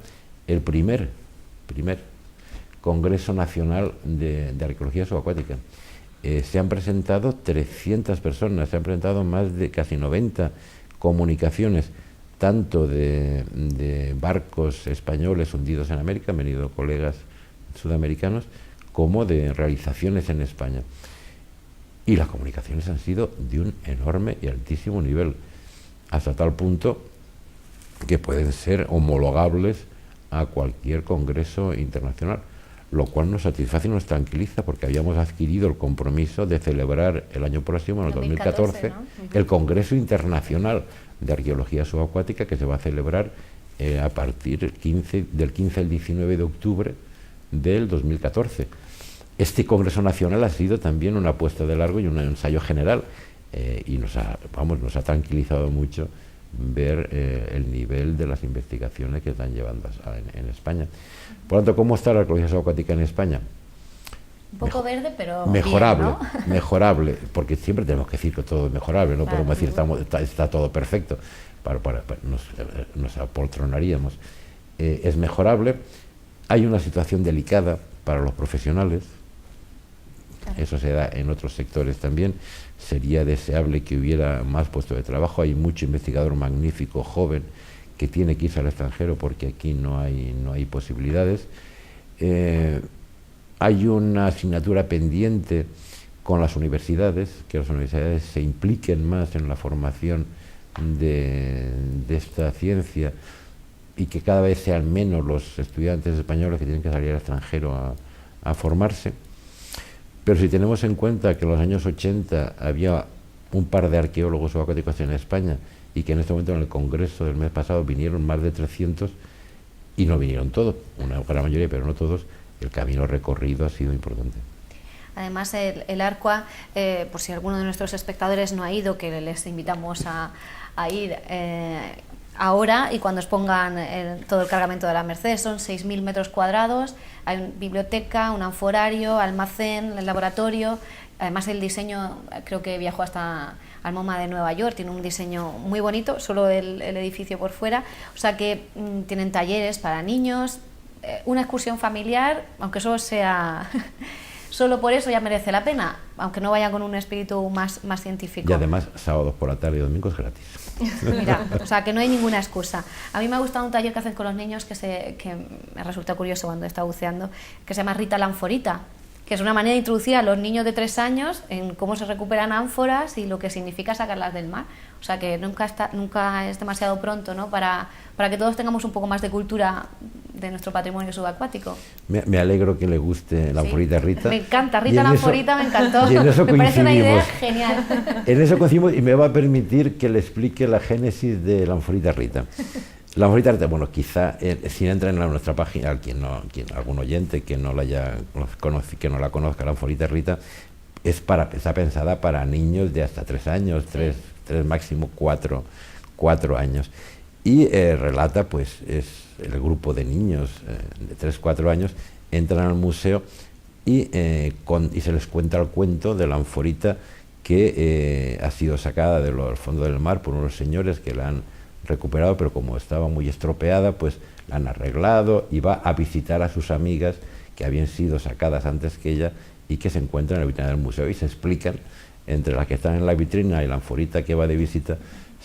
el primer Congreso Nacional de Arqueología Subacuática. Se han presentado 300 personas, se han presentado más de casi 90 comunicaciones, tanto de barcos españoles hundidos en América, han venido colegas sudamericanos, como de realizaciones en España. Y las comunicaciones han sido de un enorme y altísimo nivel, hasta tal punto que pueden ser homologables a cualquier congreso internacional, lo cual nos satisface y nos tranquiliza, porque habíamos adquirido el compromiso de celebrar el año próximo, en el 2014, ¿no? El Congreso Internacional de Arqueología Subacuática, que se va a celebrar a partir del 15 al 19 de octubre del 2014. Este Congreso Nacional ha sido también una apuesta de largo y un ensayo general, y nos ha tranquilizado mucho ver el nivel de las investigaciones que están llevando en España. Por lo tanto, ¿cómo está la arqueología subacuática en España? Un poco verde, pero mejorable, bien, ¿no? Mejorable, porque siempre tenemos que decir que todo es mejorable, no podemos decir está todo perfecto, nos apoltronaríamos. Es mejorable, hay una situación delicada para los profesionales, eso se da en otros sectores también. Sería deseable que hubiera más puestos de trabajo. Hay mucho investigador magnífico, joven, que tiene que irse al extranjero porque aquí no hay posibilidades. Hay una asignatura pendiente con las universidades, que las universidades se impliquen más en la formación de esta ciencia y que cada vez sean menos los estudiantes españoles que tienen que salir al extranjero a formarse. Pero si tenemos en cuenta que en los años 80 había un par de arqueólogos subacuáticos en España y que en este momento en el Congreso del mes pasado vinieron más de 300 y no vinieron todos, una gran mayoría, pero no todos, el camino recorrido ha sido importante. Además, el Arcua, por si alguno de nuestros espectadores no ha ido, que les invitamos a ir ahora y cuando expongan todo el cargamento de la Mercedes, son 6.000 metros cuadrados, hay una biblioteca, un anforario, almacén, el laboratorio. Además, el diseño, creo que viajó hasta al MoMA de Nueva York, tiene un diseño muy bonito, solo el edificio por fuera, o sea que tienen talleres para niños, una excursión familiar, aunque solo sea... Solo por eso ya merece la pena, aunque no vaya con un espíritu más científico. Y además, sábados por la tarde y domingos gratis. Mira, o sea, que no hay ninguna excusa. A mí me ha gustado un taller que hacen con los niños que me resulta curioso cuando he estado buceando, que se llama Rita la Anforita, que es una manera de introducir a los niños de 3 años en cómo se recuperan ánforas y lo que significa sacarlas del mar. O sea, que nunca es demasiado pronto, ¿no?, para que todos tengamos un poco más de cultura de nuestro patrimonio subacuático. Me alegro que le guste la anforita Rita. Me encanta, Rita la Anforita me encantó. Y en eso me parece una idea genial. En eso coincidimos y me va a permitir que le explique la génesis de la anforita Rita. La anforita Rita, bueno, quizá si entran en nuestra página, algún oyente que no la conozca, la anforita Rita está pensada para niños de hasta 3 años, 3 máximo 4 años. Y relata, pues, es el grupo de niños de 3-4 años entran al museo y se les cuenta el cuento de la anforita que ha sido sacada del fondo del mar por unos señores que la han recuperado, pero como estaba muy estropeada, pues la han arreglado y va a visitar a sus amigas que habían sido sacadas antes que ella y que se encuentran en la vitrina del museo y se explican, entre las que están en la vitrina y la anforita que va de visita,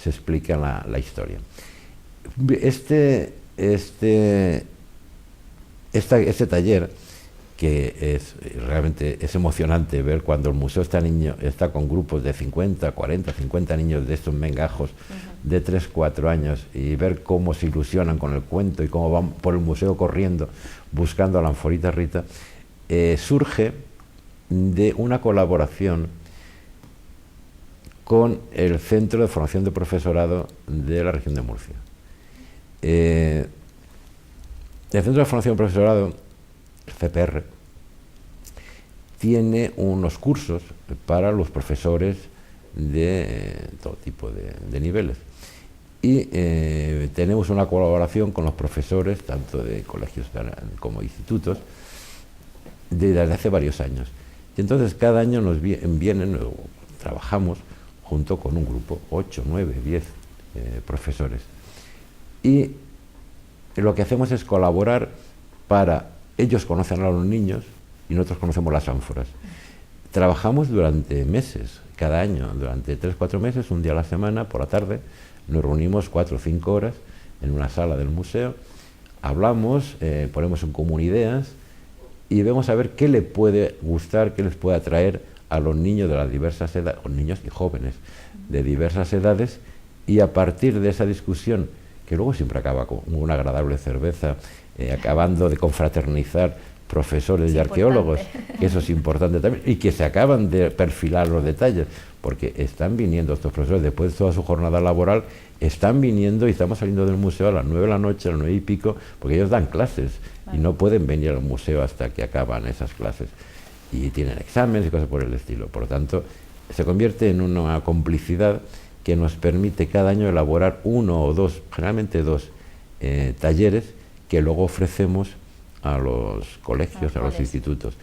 se explica la historia. Este taller, que realmente es emocionante ver cuando el museo está con grupos de 50, 40, 50 niños de estos mengajos de 3, 4 años y ver cómo se ilusionan con el cuento y cómo van por el museo corriendo buscando a la anforita Rita, surge de una colaboración con el Centro de Formación de Profesorado de la región de Murcia. El Centro de Formación de Profesorado, el CPR, tiene unos cursos para los profesores de todo tipo de niveles. Y tenemos una colaboración con los profesores, tanto de colegios como institutos, desde hace varios años. Y entonces cada año nos vienen, trabajamos junto con un grupo, 8, 9, 10 profesores. Y lo que hacemos es colaborar para, ellos conocen a los niños y nosotros conocemos las ánforas. Trabajamos durante meses, cada año, durante 3, 4 meses, un día a la semana, por la tarde, nos reunimos 4 o 5 horas en una sala del museo, hablamos, ponemos en común ideas y vemos a ver qué le puede gustar, qué les puede atraer a los niños de las diversas edades, o niños y jóvenes de diversas edades, y a partir de esa discusión, que luego siempre acaba con una agradable cerveza, acabando de confraternizar profesores y arqueólogos, que eso es importante también, y que se acaban de perfilar los detalles, porque están viniendo estos profesores después de toda su jornada laboral, están viniendo y estamos saliendo del museo a las 9 de la noche, a las 9 y pico, porque ellos dan clases y no pueden venir al museo hasta que acaban esas clases. Y tienen exámenes y cosas por el estilo. Por lo tanto, se convierte en una complicidad que nos permite cada año elaborar 1 o 2, generalmente 2 talleres que luego ofrecemos a los colegios, a los institutos,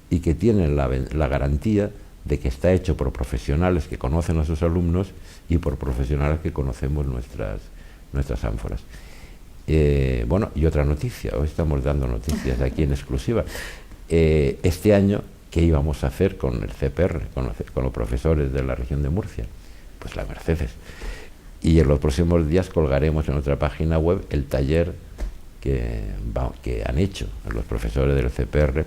y que tienen la garantía de que está hecho por profesionales que conocen a sus alumnos y por profesionales que conocemos nuestras ánforas. Bueno, y otra noticia, hoy estamos dando noticias aquí en exclusiva. Este año, ¿qué íbamos a hacer con el CPR, con los profesores de la región de Murcia? Pues la Mercedes. Y en los próximos días colgaremos en nuestra página web el taller que han hecho los profesores del CPR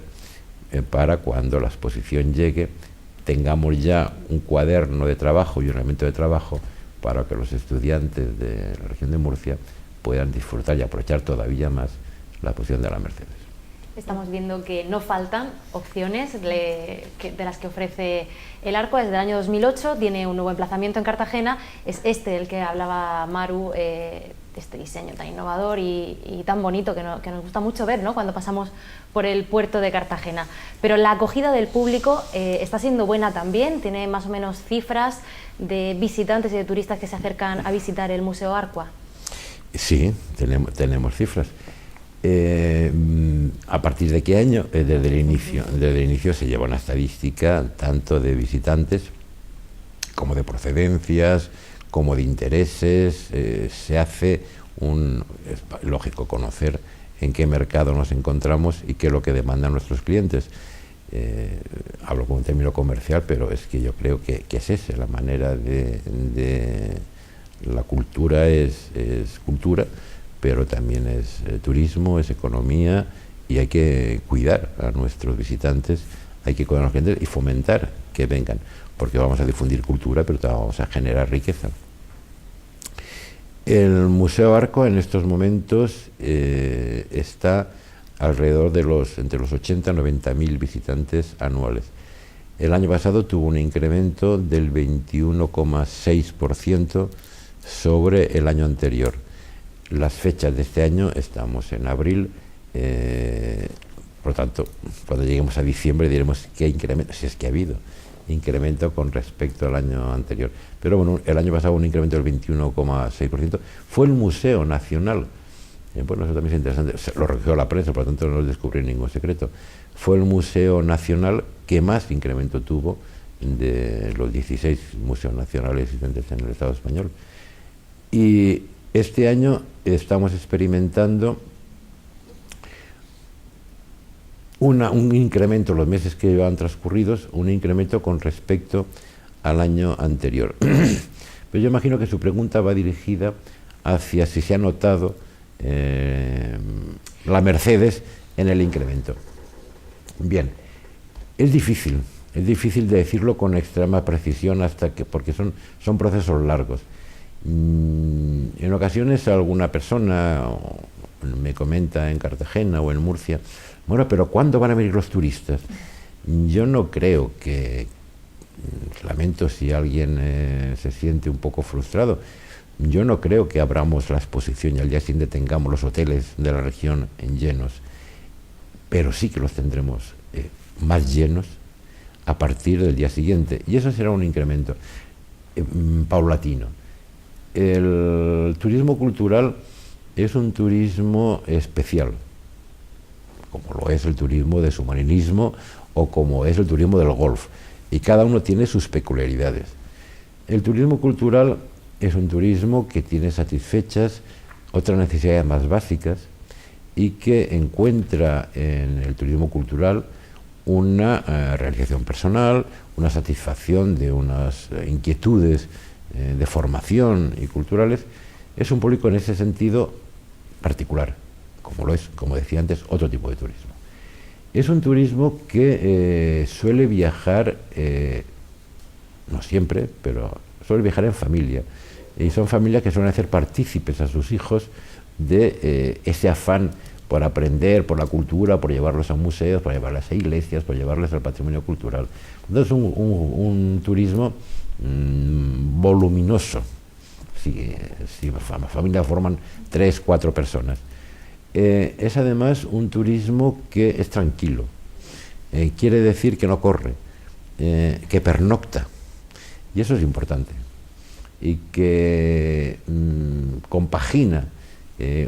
para cuando la exposición llegue tengamos ya un cuaderno de trabajo y un elemento de trabajo para que los estudiantes de la región de Murcia puedan disfrutar y aprovechar todavía más la exposición de la Mercedes. Estamos viendo que no faltan opciones de las que ofrece el Arco. Desde el año 2008 tiene un nuevo emplazamiento en Cartagena, es este del que hablaba Maru, este diseño tan innovador y tan bonito que nos gusta mucho ver, ¿no?, cuando pasamos por el puerto de Cartagena. Pero la acogida del público está siendo buena también, tiene más o menos cifras de visitantes y de turistas que se acercan a visitar el Museo Arqua. Sí, tenemos cifras. ¿A partir de qué año? Desde el inicio se lleva una estadística tanto de visitantes como de procedencias, como de intereses. Se hace es lógico conocer en qué mercado nos encontramos y qué es lo que demandan nuestros clientes. Hablo con un término comercial, pero es que yo creo que es esa la manera de la cultura es cultura, pero también es turismo, es economía, y hay que cuidar a nuestros visitantes, hay que cuidar a los clientes y fomentar que vengan, porque vamos a difundir cultura, pero también vamos a generar riqueza. El Museo Arco en estos momentos está alrededor de entre los 80 y 90.000 visitantes anuales. El año pasado tuvo un incremento del 21,6% sobre el año anterior. Las fechas de este año, estamos en abril, por lo tanto, cuando lleguemos a diciembre diremos qué incremento, si es que ha habido incremento con respecto al año anterior. Pero bueno, el año pasado un incremento del 21,6%. Fue el Museo Nacional, bueno, eso también es interesante, lo recogió la prensa, por lo tanto no descubrí ningún secreto. Fue el Museo Nacional que más incremento tuvo de los 16 museos nacionales existentes en el Estado español. Y Este año estamos experimentando un incremento, los meses que llevan transcurridos, un incremento con respecto al año anterior. Pero yo imagino que su pregunta va dirigida hacia si se ha notado la Mercedes en el incremento. Bien, es difícil de decirlo con extrema precisión porque son procesos largos. En ocasiones alguna persona me comenta en Cartagena o en Murcia, bueno, pero ¿cuándo van a venir los turistas? Yo no creo que, lamento si alguien se siente un poco frustrado, yo no creo que abramos la exposición y al día siguiente tengamos los hoteles de la región llenos, pero sí que los tendremos más llenos a partir del día siguiente, y eso será un incremento paulatino. El turismo cultural es un turismo especial, como lo es el turismo de submarinismo o como es el turismo del golf, y cada uno tiene sus peculiaridades. El turismo cultural es un turismo que tiene satisfechas otras necesidades más básicas y que encuentra en el turismo cultural una realización personal, una satisfacción de unas inquietudes de formación y culturales. Es un público en ese sentido particular, como lo es, como decía antes, otro tipo de turismo. Es un turismo que suele viajar, no siempre, pero suele viajar en familia, y son familias que suelen hacer partícipes a sus hijos de ese afán por aprender, por la cultura, por llevarlos a museos, por llevarlos a iglesias, por llevarles al patrimonio cultural. Entonces un turismo voluminoso, si la familia forman 3, 4 personas. Es además un turismo que es tranquilo, quiere decir que no corre, que pernocta, y eso es importante, y que compagina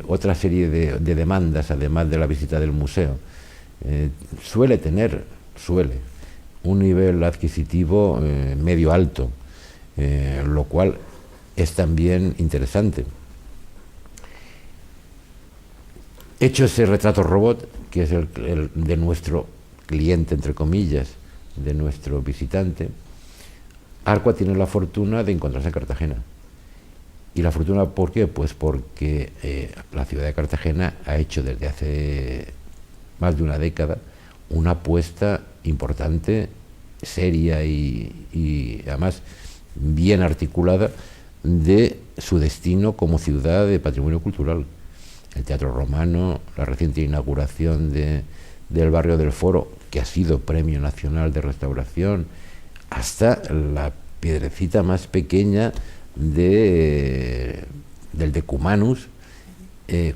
otra serie de demandas, además de la visita del museo. Suele un nivel adquisitivo medio alto, lo cual es también interesante. Hecho ese retrato robot, que es el de nuestro cliente, entre comillas, de nuestro visitante, Arqua tiene la fortuna de encontrarse en Cartagena. ¿Y la fortuna por qué? Pues porque la ciudad de Cartagena ha hecho desde hace más de una década una apuesta importante, seria y además bien articulada de su destino como ciudad de patrimonio cultural. El Teatro Romano, la reciente inauguración del barrio del Foro, que ha sido Premio Nacional de Restauración, hasta la piedrecita más pequeña del Decumanus,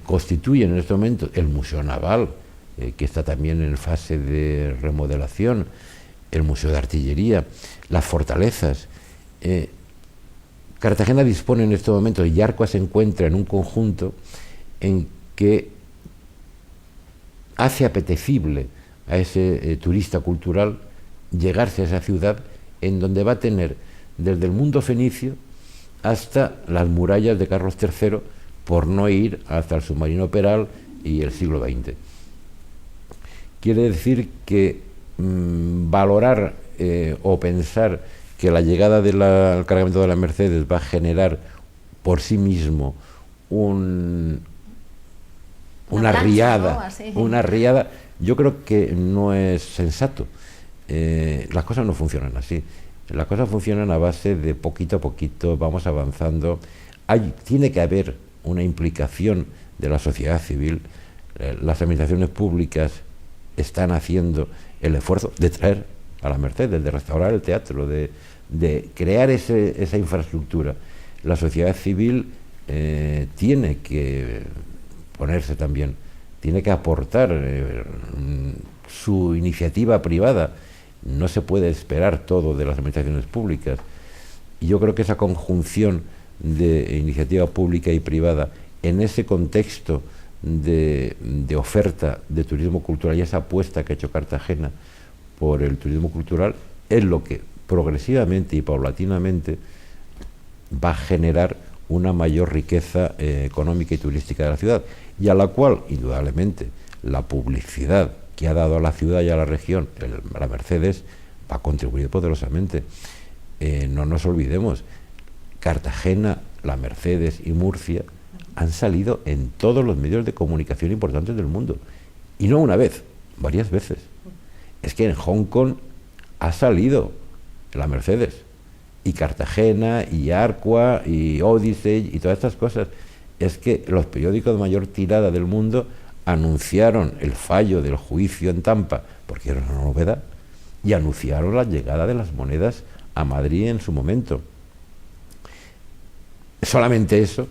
constituyen en este momento el Museo Naval, que está también en fase de remodelación, el Museo de Artillería, las fortalezas. Cartagena dispone en este momento, y Arqua se encuentra en un conjunto en que hace apetecible a ese turista cultural llegarse a esa ciudad en donde va a tener desde el mundo fenicio hasta las murallas de Carlos III, por no ir hasta el submarino Peral y el siglo XX. Quiere decir que valorar o pensar que la llegada del cargamento de la Mercedes va a generar por sí mismo una riada, ¿no? Una riada, yo creo que no es sensato. Las cosas no funcionan así. Las cosas funcionan a base de poquito a poquito, vamos avanzando. Tiene que haber una implicación de la sociedad civil. Las administraciones públicas están haciendo el esfuerzo de traer a la Mercedes, de restaurar el teatro, de crear esa infraestructura. La sociedad civil tiene que ponerse también, tiene que aportar su iniciativa privada. No se puede esperar todo de las administraciones públicas, y yo creo que esa conjunción de iniciativa pública y privada en ese contexto de oferta de turismo cultural y esa apuesta que ha hecho Cartagena por el turismo cultural es lo que progresivamente y paulatinamente va a generar una mayor riqueza económica y turística de la ciudad, y a la cual, indudablemente, la publicidad que ha dado a la ciudad y a la región la Mercedes va a contribuir poderosamente. No nos olvidemos, Cartagena, la Mercedes y Murcia han salido en todos los medios de comunicación importantes del mundo, y no una vez, varias veces. Es que en Hong Kong ha salido la Mercedes, y Cartagena, y Arqua, y Odyssey, y todas estas cosas. Es que los periódicos de mayor tirada del mundo anunciaron el fallo del juicio en Tampa, porque era una novedad, y anunciaron la llegada de las monedas a Madrid en su momento. Solamente eso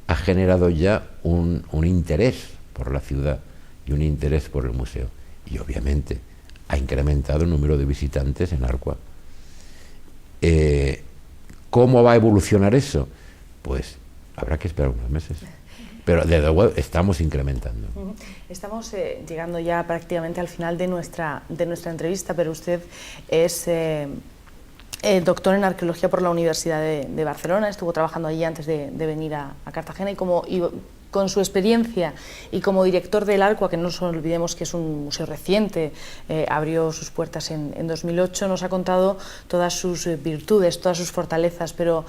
ha generado ya un interés por la ciudad y un interés por el museo, y obviamente ha incrementado el número de visitantes en Arqua. ¿Cómo va a evolucionar eso? Pues habrá que esperar unos meses, pero desde luego estamos incrementando. Estamos llegando ya prácticamente al final de nuestra entrevista, pero usted es doctor en arqueología por la Universidad de Barcelona, estuvo trabajando allí antes de venir a Cartagena, y con su experiencia y como director del Arqua, que no nos olvidemos que es un museo reciente, abrió sus puertas en 2008, nos ha contado todas sus virtudes, todas sus fortalezas, pero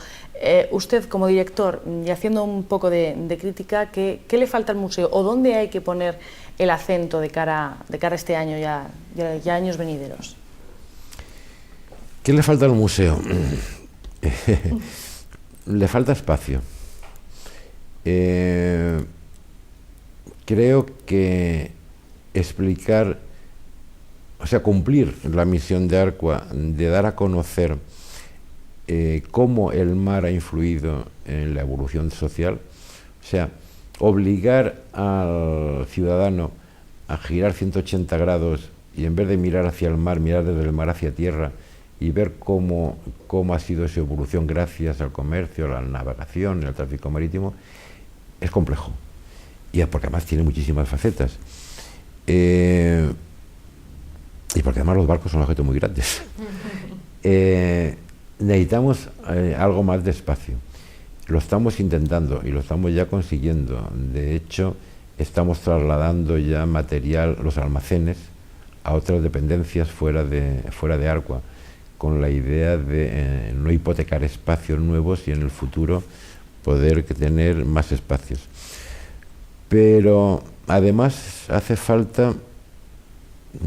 usted como director, y haciendo un poco de crítica, ¿qué le falta al museo o dónde hay que poner el acento de cara a este año y a años venideros? ¿Qué le falta al museo? Le falta espacio. Creo que explicar, o sea, cumplir la misión de Arqua de dar a conocer cómo el mar ha influido en la evolución social, o sea, obligar al ciudadano a girar 180 grados y en vez de mirar hacia el mar, mirar desde el mar hacia tierra y ver cómo ha sido su evolución gracias al comercio, a la navegación, al tráfico marítimo, es complejo, y es porque además tiene muchísimas facetas, y porque además los barcos son objetos muy grandes. Necesitamos algo más de espacio. Lo estamos intentando y lo estamos ya consiguiendo. De hecho, estamos trasladando ya material, los almacenes, a otras dependencias fuera de Arqua, con la idea de no hipotecar espacios nuevos y en el futuro poder tener más espacios. Pero además hace falta,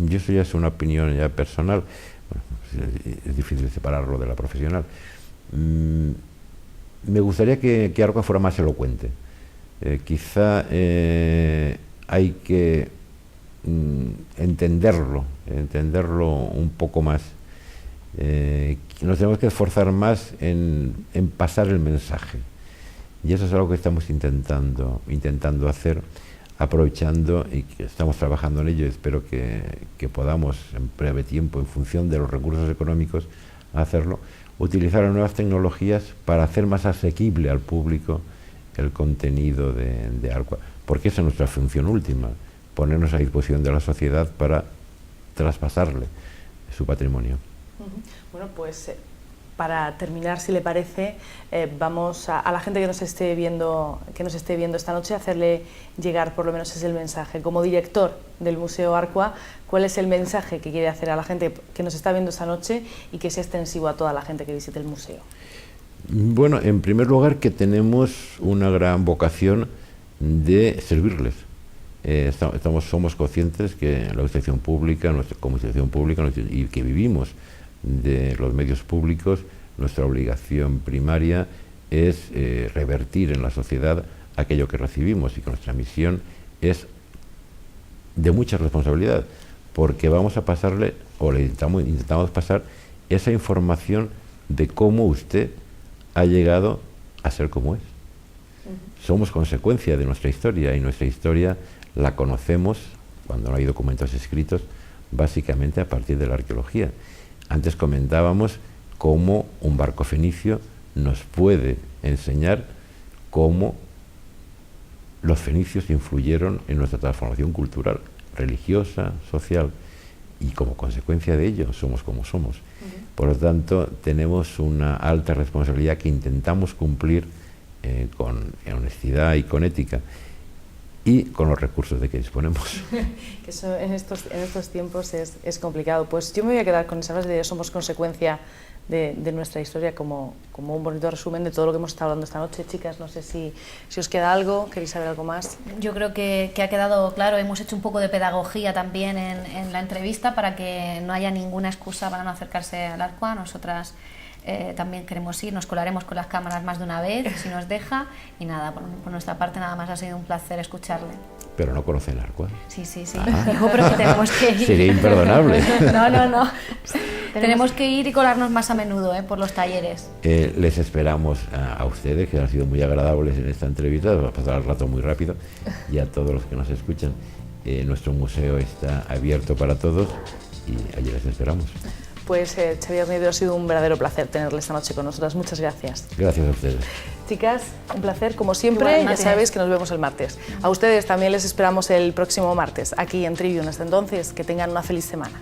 y eso ya es una opinión ya personal, bueno, es difícil separarlo de la profesional, me gustaría que Arqua fuera más elocuente. Quizá hay que entenderlo un poco más. Nos tenemos que esforzar más en pasar el mensaje, y eso es algo que estamos intentando hacer, aprovechando, y que estamos trabajando en ello. Espero que podamos en breve tiempo, en función de los recursos económicos, hacerlo, utilizar las nuevas tecnologías para hacer más asequible al público el contenido de Arqua, porque esa es nuestra función última, ponernos a disposición de la sociedad para traspasarle su patrimonio. Bueno, pues para terminar, si le parece, vamos a la gente que nos esté viendo esta noche, hacerle llegar, por lo menos es el mensaje. Como director del Museo Arqua, ¿cuál es el mensaje que quiere hacer a la gente que nos está viendo esta noche y que sea extensivo a toda la gente que visite el museo? Bueno, en primer lugar, que tenemos una gran vocación de servirles. Somos conscientes que la institución pública, como institución pública, y que vivimos de los medios públicos, nuestra obligación primaria es revertir en la sociedad aquello que recibimos, y que nuestra misión es de mucha responsabilidad, porque vamos a pasarle, o le intentamos pasar esa información de cómo usted ha llegado a ser como es. Somos consecuencia de nuestra historia, y nuestra historia la conocemos, cuando no hay documentos escritos, básicamente a partir de la arqueología. Antes comentábamos cómo un barco fenicio nos puede enseñar cómo los fenicios influyeron en nuestra transformación cultural, religiosa, social, y como consecuencia de ello somos como somos. Por lo tanto, tenemos una alta responsabilidad que intentamos cumplir con honestidad y con ética y con los recursos de que disponemos. Que eso en estos tiempos es complicado. Pues yo me voy a quedar con esa frase de somos consecuencia de nuestra historia como un bonito resumen de todo lo que hemos estado hablando esta noche. Chicas, no sé si os queda algo, queréis saber algo más. Yo creo que ha quedado claro, hemos hecho un poco de pedagogía también en la entrevista para que no haya ninguna excusa para no acercarse al Arqua. Nosotras también queremos ir, nos colaremos con las cámaras más de una vez, si nos deja, y nada, por nuestra parte nada más, ha sido un placer escucharle. Pero no conocen Arqua. Sí, digo, pero que tenemos que ir. Sería imperdonable. No. Tenemos que ir y colarnos más a menudo por los talleres. Les esperamos a ustedes, que han sido muy agradables en esta entrevista, va a pasar el rato muy rápido, y a todos los que nos escuchan. Nuestro museo está abierto para todos y allí les esperamos. Pues Xavier Nieto, ha sido un verdadero placer tenerle esta noche con nosotras. Muchas gracias. Gracias a ustedes. Chicas, un placer como siempre. Ya sabéis que nos vemos el martes. A ustedes también les esperamos el próximo martes aquí en Trivium. Hasta entonces, que tengan una feliz semana.